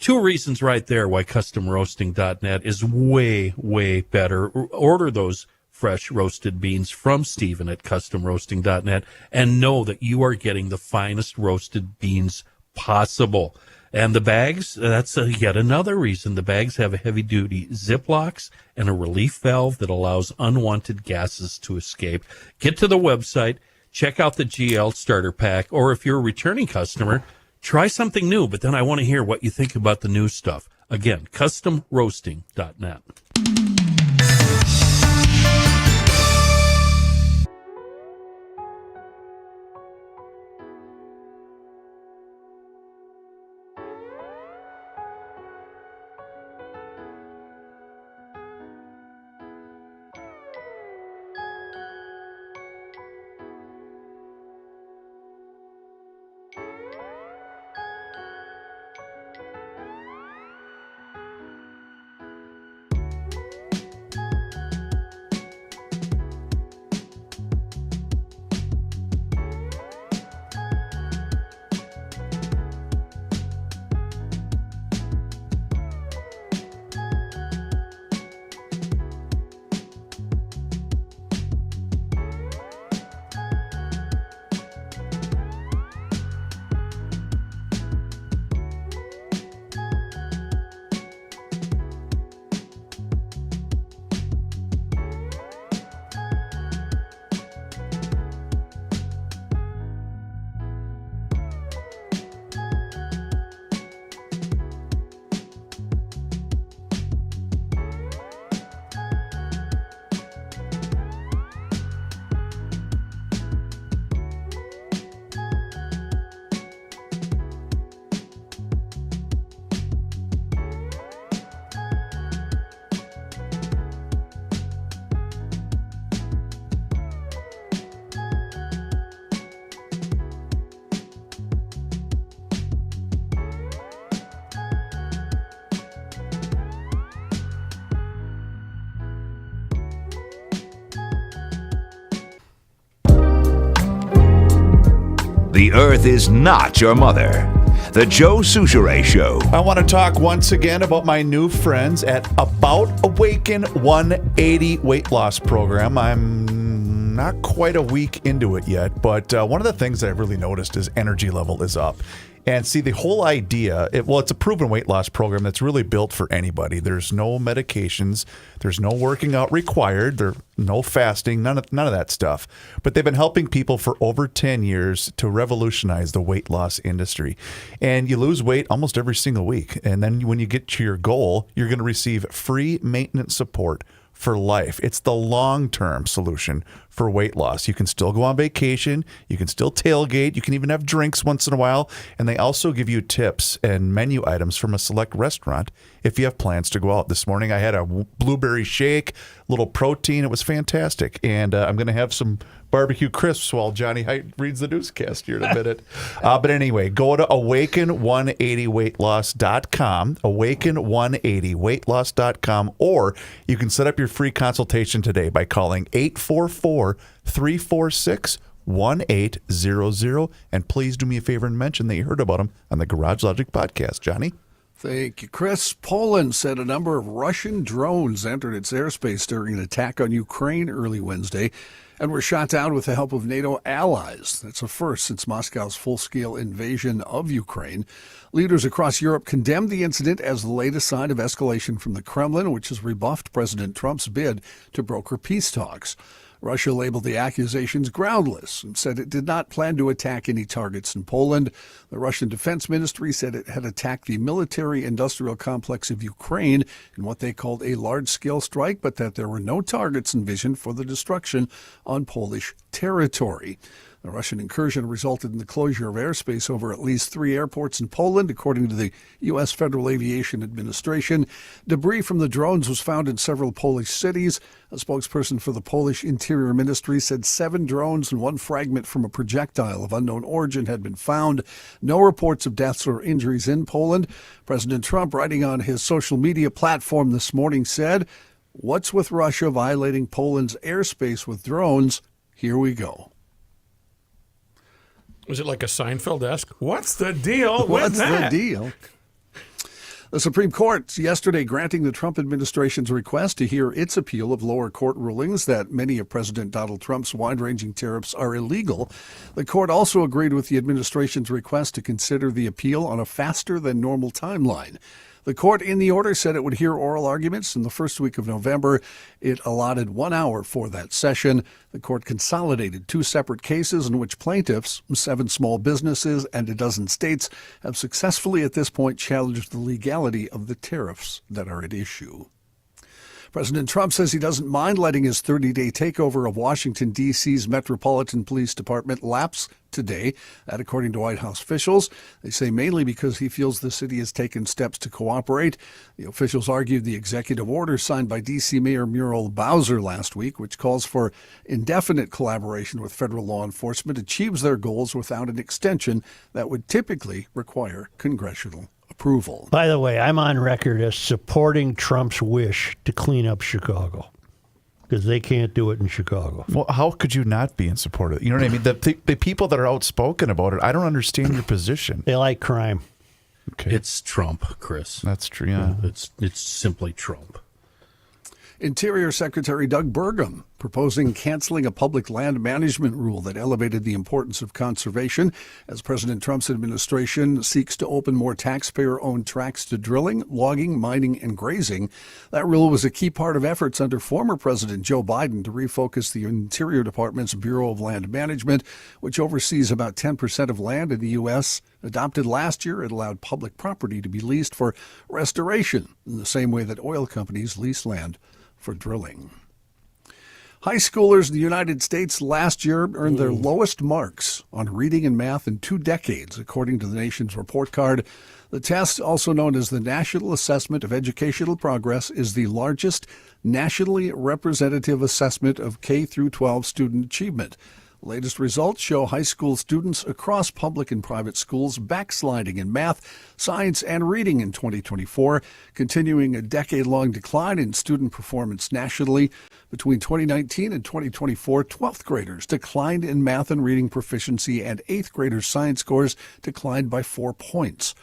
2 reasons right there why customroasting.net is way, way better. Order those fresh roasted beans from Stephen at customroasting.net and know that you are getting the finest roasted beans possible. And the bags, that's yet another reason. The bags have a heavy-duty Ziplocs and a relief valve that allows unwanted gases to escape. Get to the website, check out the GL starter pack, or if you're a returning customer, try something new, but then I want to hear what you think about the new stuff. Again, customroasting.net. The Earth is not your mother. The Joe Souchere Show. I want to talk once again about my new friends at About Awaken 180 weight loss program. I'm not quite a week into it yet, but one of the things that I've really noticed is energy level is up. And see, the whole idea, it's a proven weight loss program that's really built for anybody. There's no medications. There's no working out required. There's no fasting, none of that stuff. But they've been helping people for over 10 years to revolutionize the weight loss industry. And you lose weight almost every single week. And then when you get to your goal, you're going to receive free maintenance support for life. It's the long-term solution for weight loss. You can still go on vacation. You can still tailgate. You can even have drinks once in a while. And they also give you tips and menu items from a select restaurant if you have plans to go out. This morning I had a blueberry shake, little protein. It was fantastic. And I'm going to have some barbecue crisps while Johnny Height reads the newscast here in a minute. But anyway, go to awaken180weightloss.com, awaken180weightloss.com, or you can set up your free consultation today by calling 844-346-1800. And please do me a favor and mention that you heard about them on the Garage Logic podcast. Johnny? Thank you, Chris. Poland said a number of Russian drones entered its airspace during an attack on Ukraine early Wednesday and were shot down with the help of NATO allies. That's a first since Moscow's full-scale invasion of Ukraine. Leaders across Europe condemned the incident as the latest sign of escalation from the Kremlin, which has rebuffed President Trump's bid to broker peace talks. Russia labeled the accusations groundless and said it did not plan to attack any targets in Poland. The Russian Defense Ministry said it had attacked the military-industrial complex of Ukraine in what they called a large-scale strike, but that there were no targets envisioned for the destruction on Polish territory. The Russian incursion resulted in the closure of airspace over at least 3 airports in Poland, according to the U.S. Federal Aviation Administration. Debris from the drones was found in several Polish cities. A spokesperson for the Polish Interior Ministry said 7 drones and 1 fragment from a projectile of unknown origin had been found. No reports of deaths or injuries in Poland. President Trump, writing on his social media platform this morning, said, "What's with Russia violating Poland's airspace with drones? Here we go." Was it like a Seinfeld-esque? What's the deal with What's that? the deal? The Supreme Court yesterday granting the Trump administration's request to hear its appeal of lower court rulings that many of President Donald Trump's wide-ranging tariffs are illegal. The court also agreed with the administration's request to consider the appeal on a faster-than-normal timeline. The court in the order said it would hear oral arguments in the first week of November. It allotted 1 hour for that session. The court consolidated 2 separate cases in which plaintiffs, 7 small businesses, and a dozen states have successfully at this point challenged the legality of the tariffs that are at issue. President Trump says he doesn't mind letting his 30-day takeover of Washington, D.C.'s Metropolitan Police Department lapse today. That, according to White House officials, they say mainly because he feels the city has taken steps to cooperate. The officials argued the executive order signed by D.C. Mayor Muriel Bowser last week, which calls for indefinite collaboration with federal law enforcement, achieves their goals without an extension that would typically require congressional approval. By the way, I'm on record as supporting Trump's wish to clean up Chicago because they can't do it in Chicago. Well, how could you not be in support of it? You know what I mean? The people that are outspoken about it, I don't understand your position. They like crime. Okay. It's Trump, Chris. That's true, yeah. It's simply Trump. Interior Secretary Doug Burgum proposing canceling a public land management rule that elevated the importance of conservation as President Trump's administration seeks to open more taxpayer-owned tracts to drilling, logging, mining, and grazing. That rule was a key part of efforts under former President Joe Biden to refocus the Interior Department's Bureau of Land Management, which oversees about 10% of land in the U.S. Adopted last year, it allowed public property to be leased for restoration in the same way that oil companies lease land for drilling. High schoolers in the United States last year earned their lowest marks on reading and math in 2 decades, according to the nation's report card. The test, also known as the National Assessment of Educational Progress, is the largest nationally representative assessment of K through 12 student achievement. Latest results show high school students across public and private schools backsliding in math, science, and reading in 2024, continuing a decade-long decline in student performance nationally. Between 2019 and 2024, 12th graders declined in math and reading proficiency, and 8th graders' science scores declined by 4 points.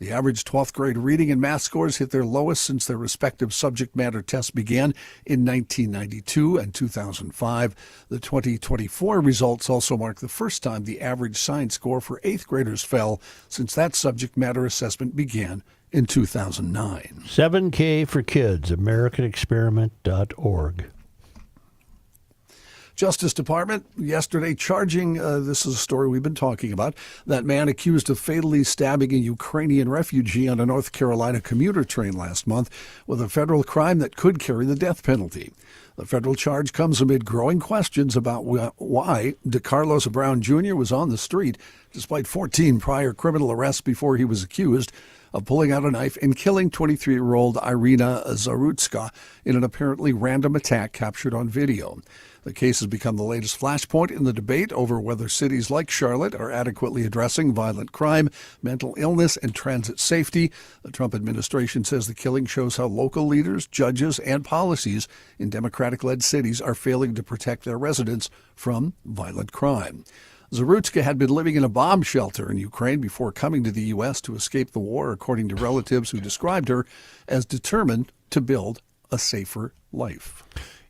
The average 12th grade reading and math scores hit their lowest since their respective subject matter tests began in 1992 and 2005. The 2024 results also mark the first time the average science score for 8th graders fell since that subject matter assessment began in 2009. 7K for Kids, AmericanExperiment.org. Justice Department yesterday charging, this is a story we've been talking about, that man accused of fatally stabbing a Ukrainian refugee on a North Carolina commuter train last month with a federal crime that could carry the death penalty. The federal charge comes amid growing questions about why DeCarlos Brown Jr. was on the street despite 14 prior criminal arrests before he was accused of pulling out a knife and killing 23-year-old Irina Zarutska in an apparently random attack captured on video. The case has become the latest flashpoint in the debate over whether cities like Charlotte are adequately addressing violent crime, mental illness, and transit safety. The Trump administration says the killing shows how local leaders, judges, and policies in Democratic-led cities are failing to protect their residents from violent crime. Zarutska had been living in a bomb shelter in Ukraine before coming to the U.S. to escape the war, according to relatives who described her as determined to build a safer life.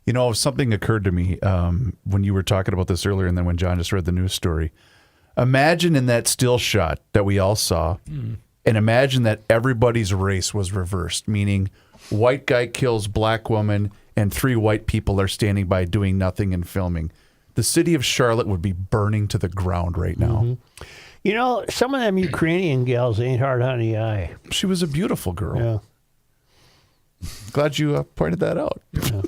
You know, something occurred to me when you were talking about this earlier and then when John just read the news story. Imagine in that still shot that we all saw, and imagine that everybody's race was reversed, meaning white guy kills black woman and 3 white people are standing by doing nothing and filming. The city of Charlotte would be burning to the ground right now. Mm-hmm. You know, some of them Ukrainian gals ain't hard on the eye. She was a beautiful girl. Yeah. Glad you pointed that out. Yeah.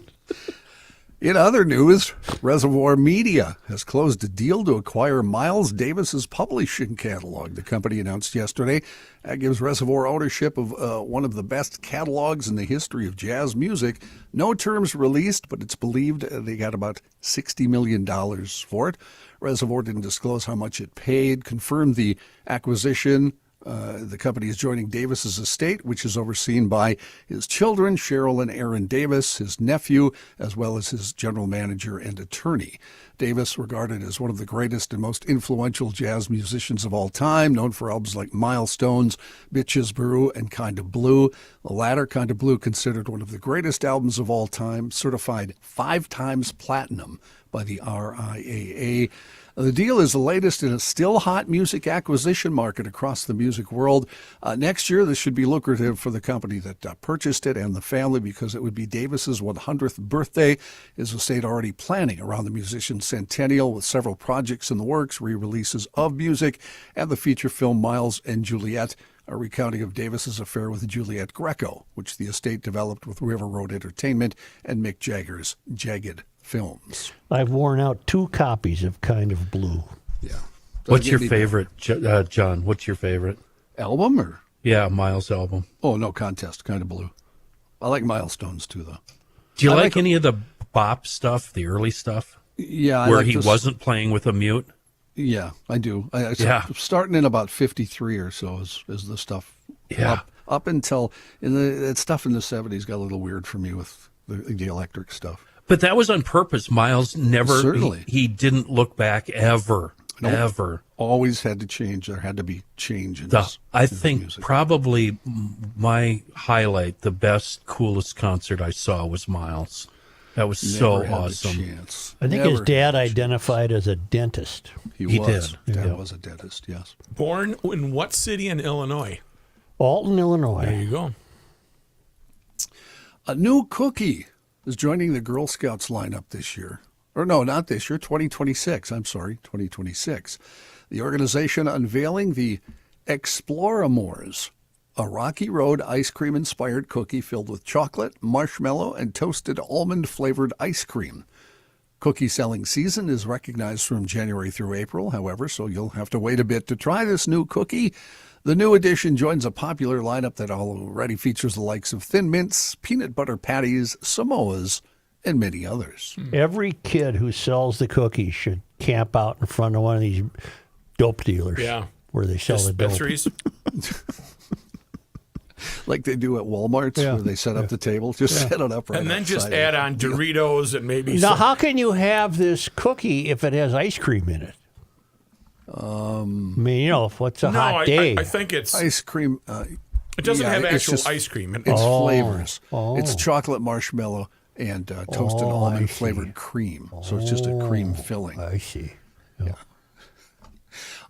In other news, Reservoir Media has closed a deal to acquire Miles Davis's publishing catalog. The company announced yesterday that gives Reservoir ownership of one of the best catalogs in the history of jazz music. No terms released, but it's believed they got about $60 million for it. Reservoir didn't disclose how much it paid, confirmed the acquisition. The company is joining Davis's estate, which is overseen by his children, Cheryl and Aaron Davis, his nephew, as well as his general manager and attorney. Davis, regarded as one of the greatest and most influential jazz musicians of all time, known for albums like Milestones, Bitches Brew, and Kind of Blue. The latter, Kind of Blue, considered one of the greatest albums of all time, certified 5 times platinum by the RIAA. The deal is the latest in a still hot music acquisition market across the music world. Next year, this should be lucrative for the company that purchased it and the family because it would be Davis's 100th birthday. His estate already planning around the musician's centennial with several projects in the works, re-releases of music, and the feature film Miles and Juliet, a recounting of Davis's affair with Juliet Greco, which the estate developed with River Road Entertainment and Mick Jagger's Jagged Films. I've worn out 2 copies of Kind of Blue. Yeah. What's your favorite, John? What's your favorite album? Or yeah, Miles' album. Oh, no contest. Kind of Blue. I like Milestones too, though. Do you like any of the bop stuff, the early stuff? Yeah, where he wasn't playing with a mute. Yeah, I do. Starting in about 53 or so is the stuff. Yeah. Up until that stuff in the 70s got a little weird for me with the electric stuff. But that was on purpose. Miles never, Certainly. He didn't look back ever, ever. Always had to change. There had to be change in I think probably my highlight, the best, coolest concert I saw was Miles. That was so awesome. I think his dad identified as a dentist. He did. Dad was a dentist, yes. Born in what city in Illinois? Alton, Illinois. There you go. A new cookie is joining the Girl Scouts lineup this year. Or no, not this year, 2026. I'm sorry, 2026. The organization unveiling the Exploramores, a Rocky Road ice cream-inspired cookie filled with chocolate, marshmallow, and toasted almond-flavored ice cream. Cookie selling season is recognized from January through April, however, so you'll have to wait a bit to try this new cookie. The new edition joins a popular lineup that already features the likes of Thin Mints, peanut butter patties, Samoas, and many others. Every kid who sells the cookies should camp out in front of one of these dope dealers. Yeah. Where they sell the dope. Dispensaries. Like they do at Walmart, where they set up the table. Just set it up right and then outside just add on Doritos and maybe Now, how can you have this cookie if it has ice cream in it? I mean, what's a hot day? I think it's ice cream. It doesn't have it's actual just- ice cream. It's flavors. Oh. It's chocolate marshmallow and toasted almond flavored cream. So it's just a cream filling. I see.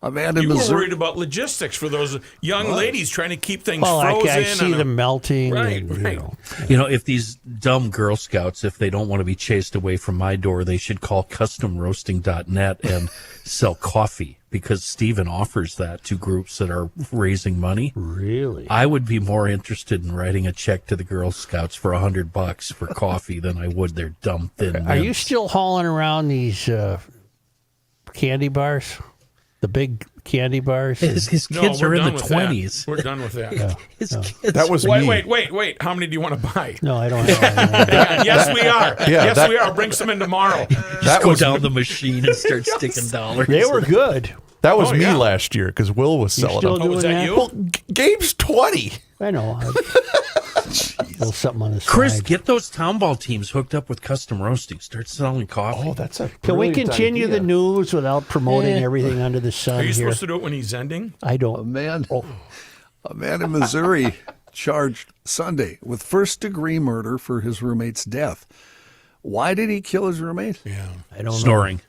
Amanda, You were Missouri. worried about logistics for those young ladies trying to keep things Well, frozen. I see and, them melting. Right, and, right. If these dumb Girl Scouts, if they don't want to be chased away from my door, they should call customroasting.net and sell coffee, because Stephen offers that to groups that are raising money. Really? I would be more interested in writing a check to the Girl Scouts for $100 for coffee than I would their dumb thin Are you mints. still hauling around these candy bars? The big candy bars? His kids we're are in done the with that. 20s. We're done with that. His kids. That was me. Wait. How many do you want to buy? No, I don't have. Yes, we are. Yeah, yes, that- we are. Bring some in tomorrow. Just go down the machine and start sticking dollars. They were good. That was Oh, me yeah. last year because Will was You selling still them. doing was that that? you? Well, Gabe's 20. I know. A little something on the Chris, side. get those town ball teams hooked up with custom roasting. Start selling coffee. Oh, that's a Can we brilliant continue idea. the news without promoting everything under the sun Are you here? supposed to do it when he's ending? I don't. A man in Missouri charged Sunday with first-degree murder for his roommate's death. Why did he kill his roommate? Yeah. I don't Snoring.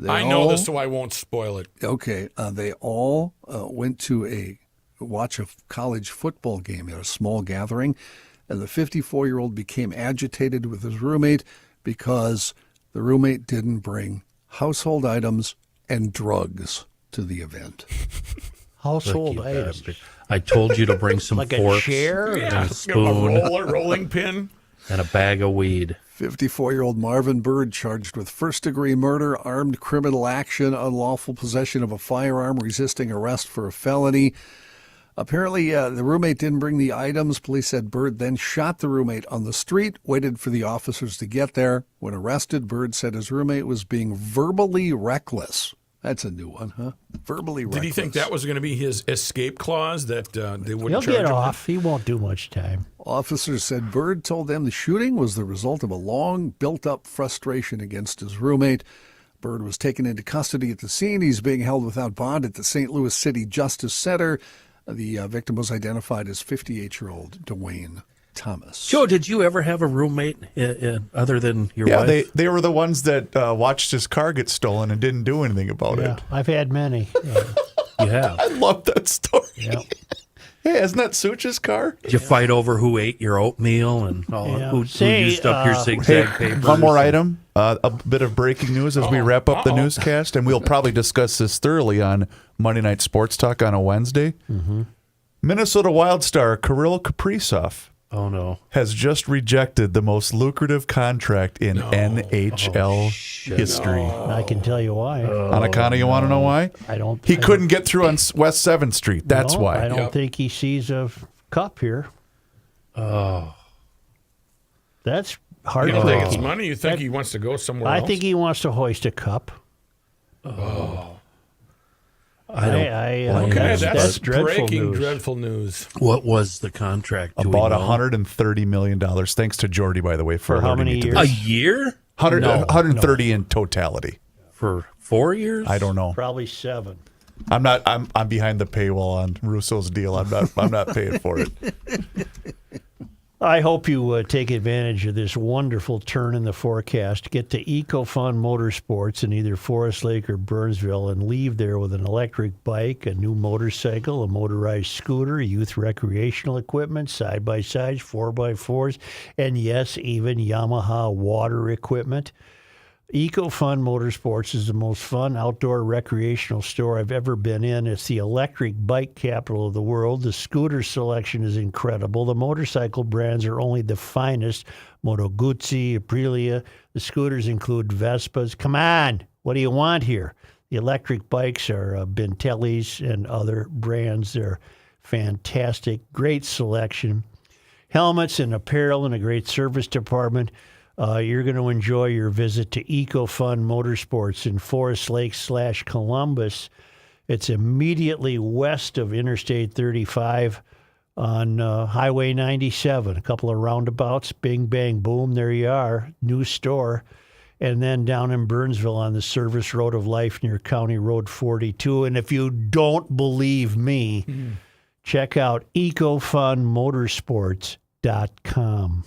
I know this, so I won't spoil it. Okay, they all went to watch a college football game at a small gathering, and the 54-year-old became agitated with his roommate because the roommate didn't bring household items and drugs to the event. Household You items. bastard. I told you to bring some Like a forks chair? and Yeah. a spoon A rolling pin. and a bag of weed. 54-year-old Marvin Bird charged with first-degree murder, armed criminal action, unlawful possession of a firearm, resisting arrest for a felony. Apparently, the roommate didn't bring the items. Police said Bird then shot the roommate on the street, waited for the officers to get there. When arrested, Bird said his roommate was being verbally reckless. That's a new one, huh? Verbally reckless. Did he think that was going to be his escape clause that they wouldn't He'll charge get him? off. He won't do much time. Officers said Bird told them the shooting was the result of a long built-up frustration against his roommate. Bird was taken into custody at the scene. He's being held without bond at the St. Louis City Justice Center. The victim was identified as 58-year-old Dwayne Thomas. Joe, did you ever have a roommate other than your Yeah, wife? they were the ones that watched his car get stolen and didn't do anything about Yeah, it. I've had many. You have. I love that story. Yeah. Hey, isn't that Such's car? Did you fight over who ate your oatmeal and Yeah. who Say, used up your zigzag papers? One more item, a bit of breaking news as we wrap up the uh-oh. newscast, and we'll probably discuss this thoroughly on Monday Night Sports Talk on a Wednesday. Mm-hmm. Minnesota Wild star Kirill Kaprizov Oh, no. has just rejected the most lucrative contract in NHL history. I can tell you why. Anakana, you want to know why? I don't. He couldn't get through on West 7th Street. That's No, why. I don't think he sees a cup here. Oh. That's You hard. don't think it's money? You think he wants to go somewhere I else? think he wants to hoist a cup. I don't. Okay, that's that's dreadful breaking, news. dreadful news. What was the contract? Do we About know? $130 million. Thanks to Jordy, by the way, for For how alerting many me to years? A this. year? 130 in totality. For 4 years? I don't know. Probably 7. I'm not. I'm behind the paywall on Russo's deal. I'm not paying for it. I hope you take advantage of this wonderful turn in the forecast. Get to EcoFun Motorsports in either Forest Lake or Burnsville and leave there with an electric bike, a new motorcycle, a motorized scooter, youth recreational equipment, side-by-sides, 4x4s, and yes, even Yamaha water equipment. EcoFun Motorsports is the most fun outdoor recreational store I've ever been in. It's the electric bike capital of the world. The scooter selection is incredible. The motorcycle brands are only the finest. Moto Guzzi, Aprilia. The scooters include Vespas. Come on, what do you want here? The electric bikes are Bentellis and other brands. They're fantastic. Great selection. Helmets and apparel and a great service department. You're going to enjoy your visit to EcoFun Motorsports in Forest Lake / Columbus. It's immediately west of Interstate 35 on Highway 97. A couple of roundabouts, bing, bang, boom, there you are. New store. and then down in Burnsville on the Service Road of Life near County Road 42. And if you don't believe me, check out EcoFunMotorsports.com.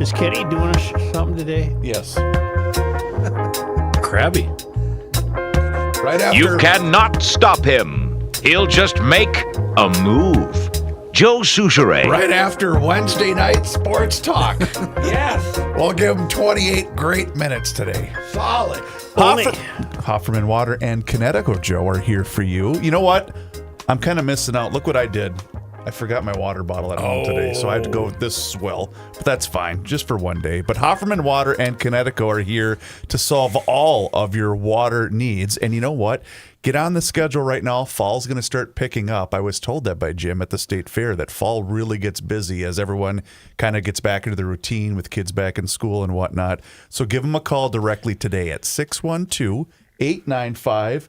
Is Kenny doing something today? Yes. Crabby. Right after. You cannot stop him. He'll just make a move. Joe Souchere. Right after Wednesday night sports talk. Yes. We'll give him 28 great minutes today. Solid. Hofferman Water and Connecticut, Joe, are here for you. You know what? I'm kind of missing out. Look what I did. I forgot my water bottle at home today, so I have to go with this swell. But that's fine, just for one day. But Hofferman Water and Connecticut are here to solve all of your water needs. And you know what? Get on the schedule right now. Fall's going to start picking up. I was told that by Jim at the State Fair, that fall really gets busy as everyone kind of gets back into the routine with kids back in school and whatnot. So give them a call directly today at 612-895-2440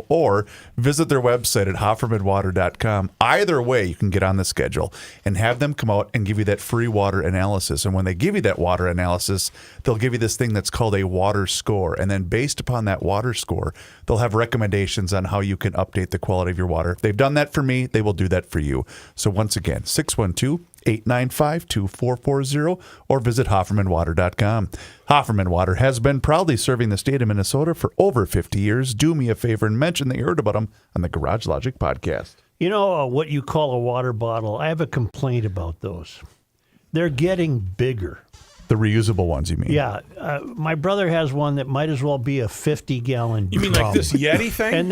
or visit their website at hoffermanwater.com. Either way, you can get on the schedule and have them come out and give you that free water analysis. And when they give you that water analysis, they'll give you this thing that's called a water score. And then based upon that water score, they'll have recommendations on how you can update the quality of your water. If they've done that for me, they will do that for you. So once again, 612-895-2440 or visit hoffermanwater.com. Hofferman Water has been proudly serving the state of Minnesota for over 50 years. Do me a favor and mention that you heard about them on the Garage Logic podcast. You know what you call a water bottle? I have a complaint about those. They're getting bigger. The reusable ones, you mean? Yeah. My brother has one that might as well be a 50-gallon You mean drum. like this Yeti thing? And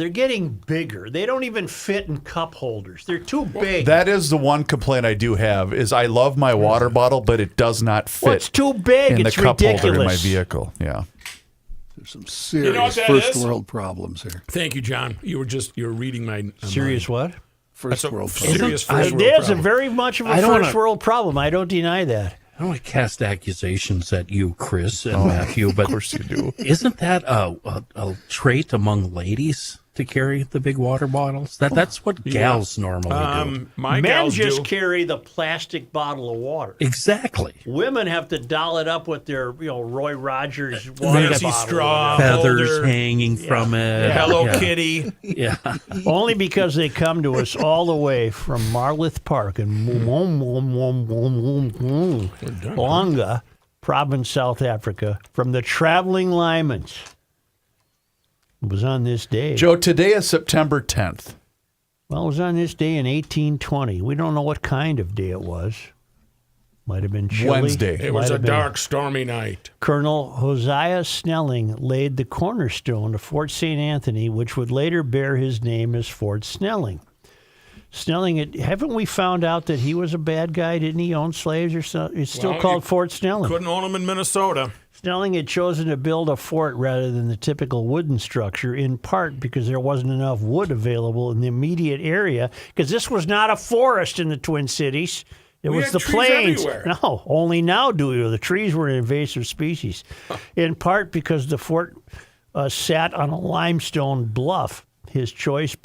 they're getting bigger. They don't even fit in cup holders. They're too big. That is the one complaint I do have, is I love my water bottle, but it does not fit. Well, it's too big. In It's the cup ridiculous. holder in my vehicle. Yeah. There's some serious what that first is? world problems here. Thank you, John. You were reading my Serious mind. what? First That's a world problems. serious first It world is problem. very much of a I don't first wanna- world problem. I don't deny that. I don't want to cast accusations at you, Chris and Matthew, but Of course you do. isn't that a trait among ladies to carry the big water bottles? That's what gals normally do. My Men gals just do. carry the plastic bottle of water. Exactly. Women have to doll it up with their, Roy Rogers water Fancy bottle. straw. Feathers holder. hanging from it. Hello Yeah. Kitty. Yeah. Only because they come to us all the way from Marloth Park in Longa Province, South Africa, from the Traveling Lymans. It was on this day. Joe, today is September 10th. Well, it was on this day in 1820. We don't know what kind of day it was. Might have been chilly. Wednesday. It was Might a have been- dark, stormy night. Colonel Hosea Snelling laid the cornerstone to Fort St. Anthony, which would later bear his name as Fort Snelling. Snelling, haven't we found out that he was a bad guy? Didn't he own slaves or something? It's still Well, called you Fort Snelling. Couldn't own them in Minnesota. Snelling had chosen to build a fort rather than the typical wooden structure, in part because there wasn't enough wood available in the immediate area, because this was not a forest in the Twin Cities. It We was had the trees plains. everywhere. No, only now do we. The trees were an invasive species, in part because the fort sat on a limestone bluff. His choice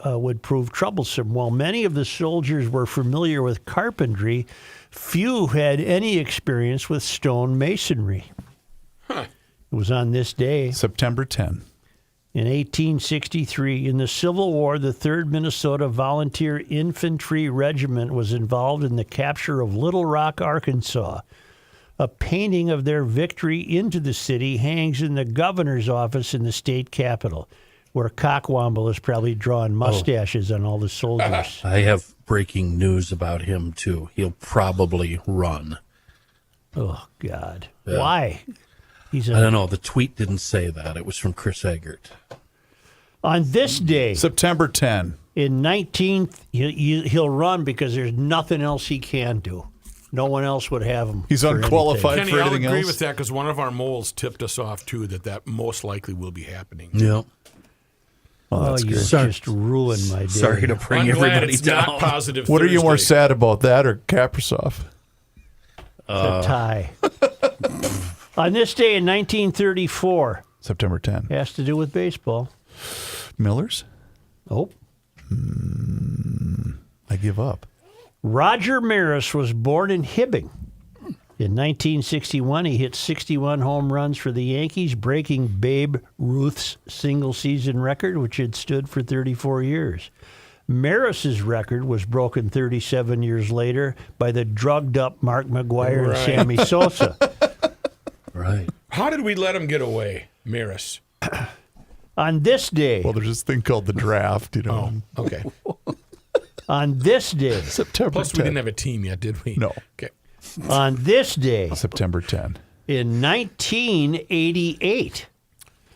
would prove troublesome. While many of the soldiers were familiar with carpentry, few had any experience with stone masonry. It was on this day, September 10. in 1863, in the Civil War, the 3rd Minnesota Volunteer Infantry Regiment was involved in the capture of Little Rock, Arkansas. A painting of their victory into the city hangs in the governor's office in the state capitol, where Cockwomble is probably drawing mustaches on all the soldiers. I have breaking news about him, too. He'll probably run. Oh, God. Yeah. Why? I don't know. The tweet didn't say that. It was from Chris Eggert. On this day, September 10. in 19th, he'll run because there's nothing else he can do. No one else would have him. He's for unqualified. anything. Kenny, I'll anything agree else? with that because one of our moles tipped us off, too, that most likely will be happening. Yeah. Oh, you just ruined my day. Sorry to bring I'm glad everybody it's down. not positive What are you more Thursday. sad about, that or Kaprasov? The tie. On this day in 1934, September 10. has to do with baseball. Millers? Oh. I give up. Roger Maris was born in Hibbing. In 1961, he hit 61 home runs for the Yankees, breaking Babe Ruth's single-season record, which had stood for 34 years. Maris's record was broken 37 years later by the drugged-up Mark McGuire and Sammy Sosa. Right. How did we let him get away, Maris? On this day... Well, there's this thing called the draft, you know. Oh, okay. On this day... September Plus, 10. we didn't have a team yet, did we? No. Okay. On this day... September 10. In 1988...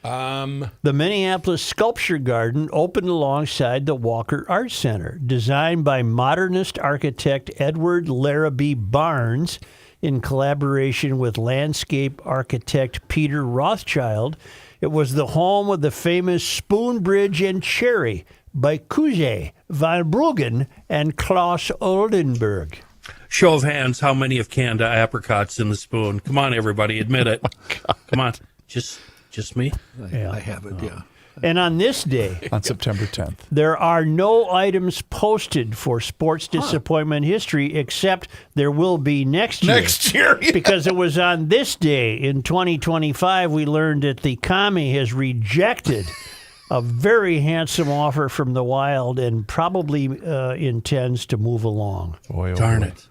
the Minneapolis Sculpture Garden opened alongside the Walker Art Center, designed by modernist architect Edward Larrabee Barnes in collaboration with landscape architect Peter Rothschild. It was the home of the famous Spoon Bridge and Cherry by Cuvier, Van Bruggen, and Klaus Oldenburg. Show of hands, how many have canned apricots in the spoon? Come on, everybody, admit it. Come on, just me. I have it, yeah. And on this day, on September 10th, there are no items posted for sports disappointment history, except there will be next year. Next year, yeah. Because it was on this day in 2025 we learned that the commie has rejected a very handsome offer from the Wild and probably intends to move along. Darn it.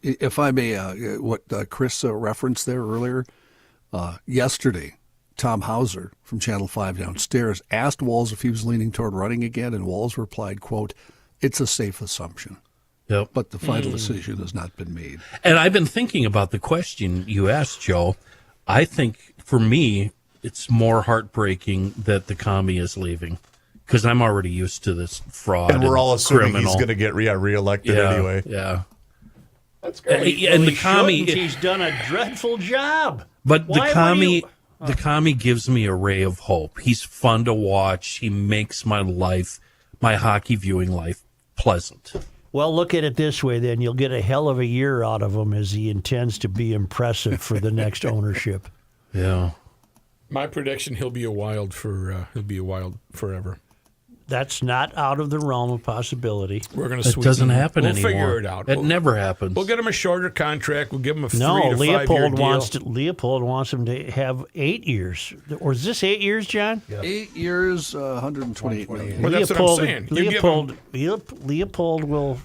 If I may, what Chris referenced there earlier, yesterday, Tom Hauser from Channel 5 downstairs asked Walls if he was leaning toward running again, and Walls replied, quote, "It's a safe assumption." Yep. But the final decision has not been made. And I've been thinking about the question you asked, Joe. I think, for me, it's more heartbreaking that the commie is leaving, because I'm already used to this fraud and we're all assuming criminal. he's going to get reelected anyway. Yeah. That's great. And Well, the commie, he's done a dreadful job. but Why the commie, were the commie gives me a ray of hope. He's fun to watch. He makes my life, my hockey viewing life, pleasant. Well, look at it this way, then. You'll get a hell of a year out of him, as he intends to be impressive for the next ownership. Yeah. My prediction: he'll be a Wild forever. That's not out of the realm of possibility. We're going to. It doesn't happen we'll anymore. Figure it out. It never happens. We'll get him a shorter contract. We'll give him a 3 to 5 year deal. Leopold wants him to have 8 years. Or is this 8 years, John? Yeah. 8 years, 128 million. Well, that's what I'm saying. Leopold will.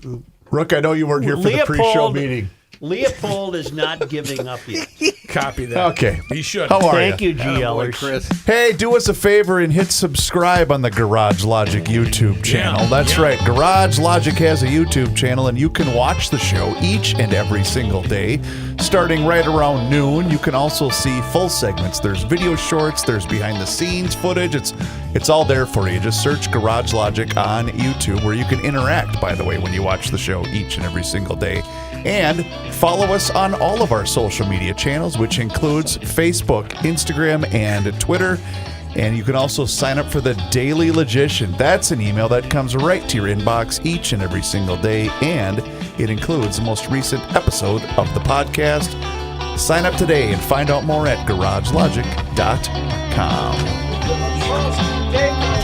Rook, I know you weren't here for the pre-show meeting. Leopold is not giving up yet. Copy that. Okay. He should. How are Thank you, GLers. Chris. Hey, do us a favor and hit subscribe on the Garage Logic YouTube channel. Yeah, That's right. Garage Logic has a YouTube channel, and you can watch the show each and every single day, starting right around noon. You can also see full segments. There's video shorts. There's behind-the-scenes footage. It's all there for you. Just search Garage Logic on YouTube, where you can interact, by the way, when you watch the show each and every single day. And follow us on all of our social media channels, which includes Facebook, Instagram, and Twitter. And you can also sign up for the Daily Logician. That's an email that comes right to your inbox each and every single day, and it includes the most recent episode of the podcast. Sign up today and find out more at garagelogic.com.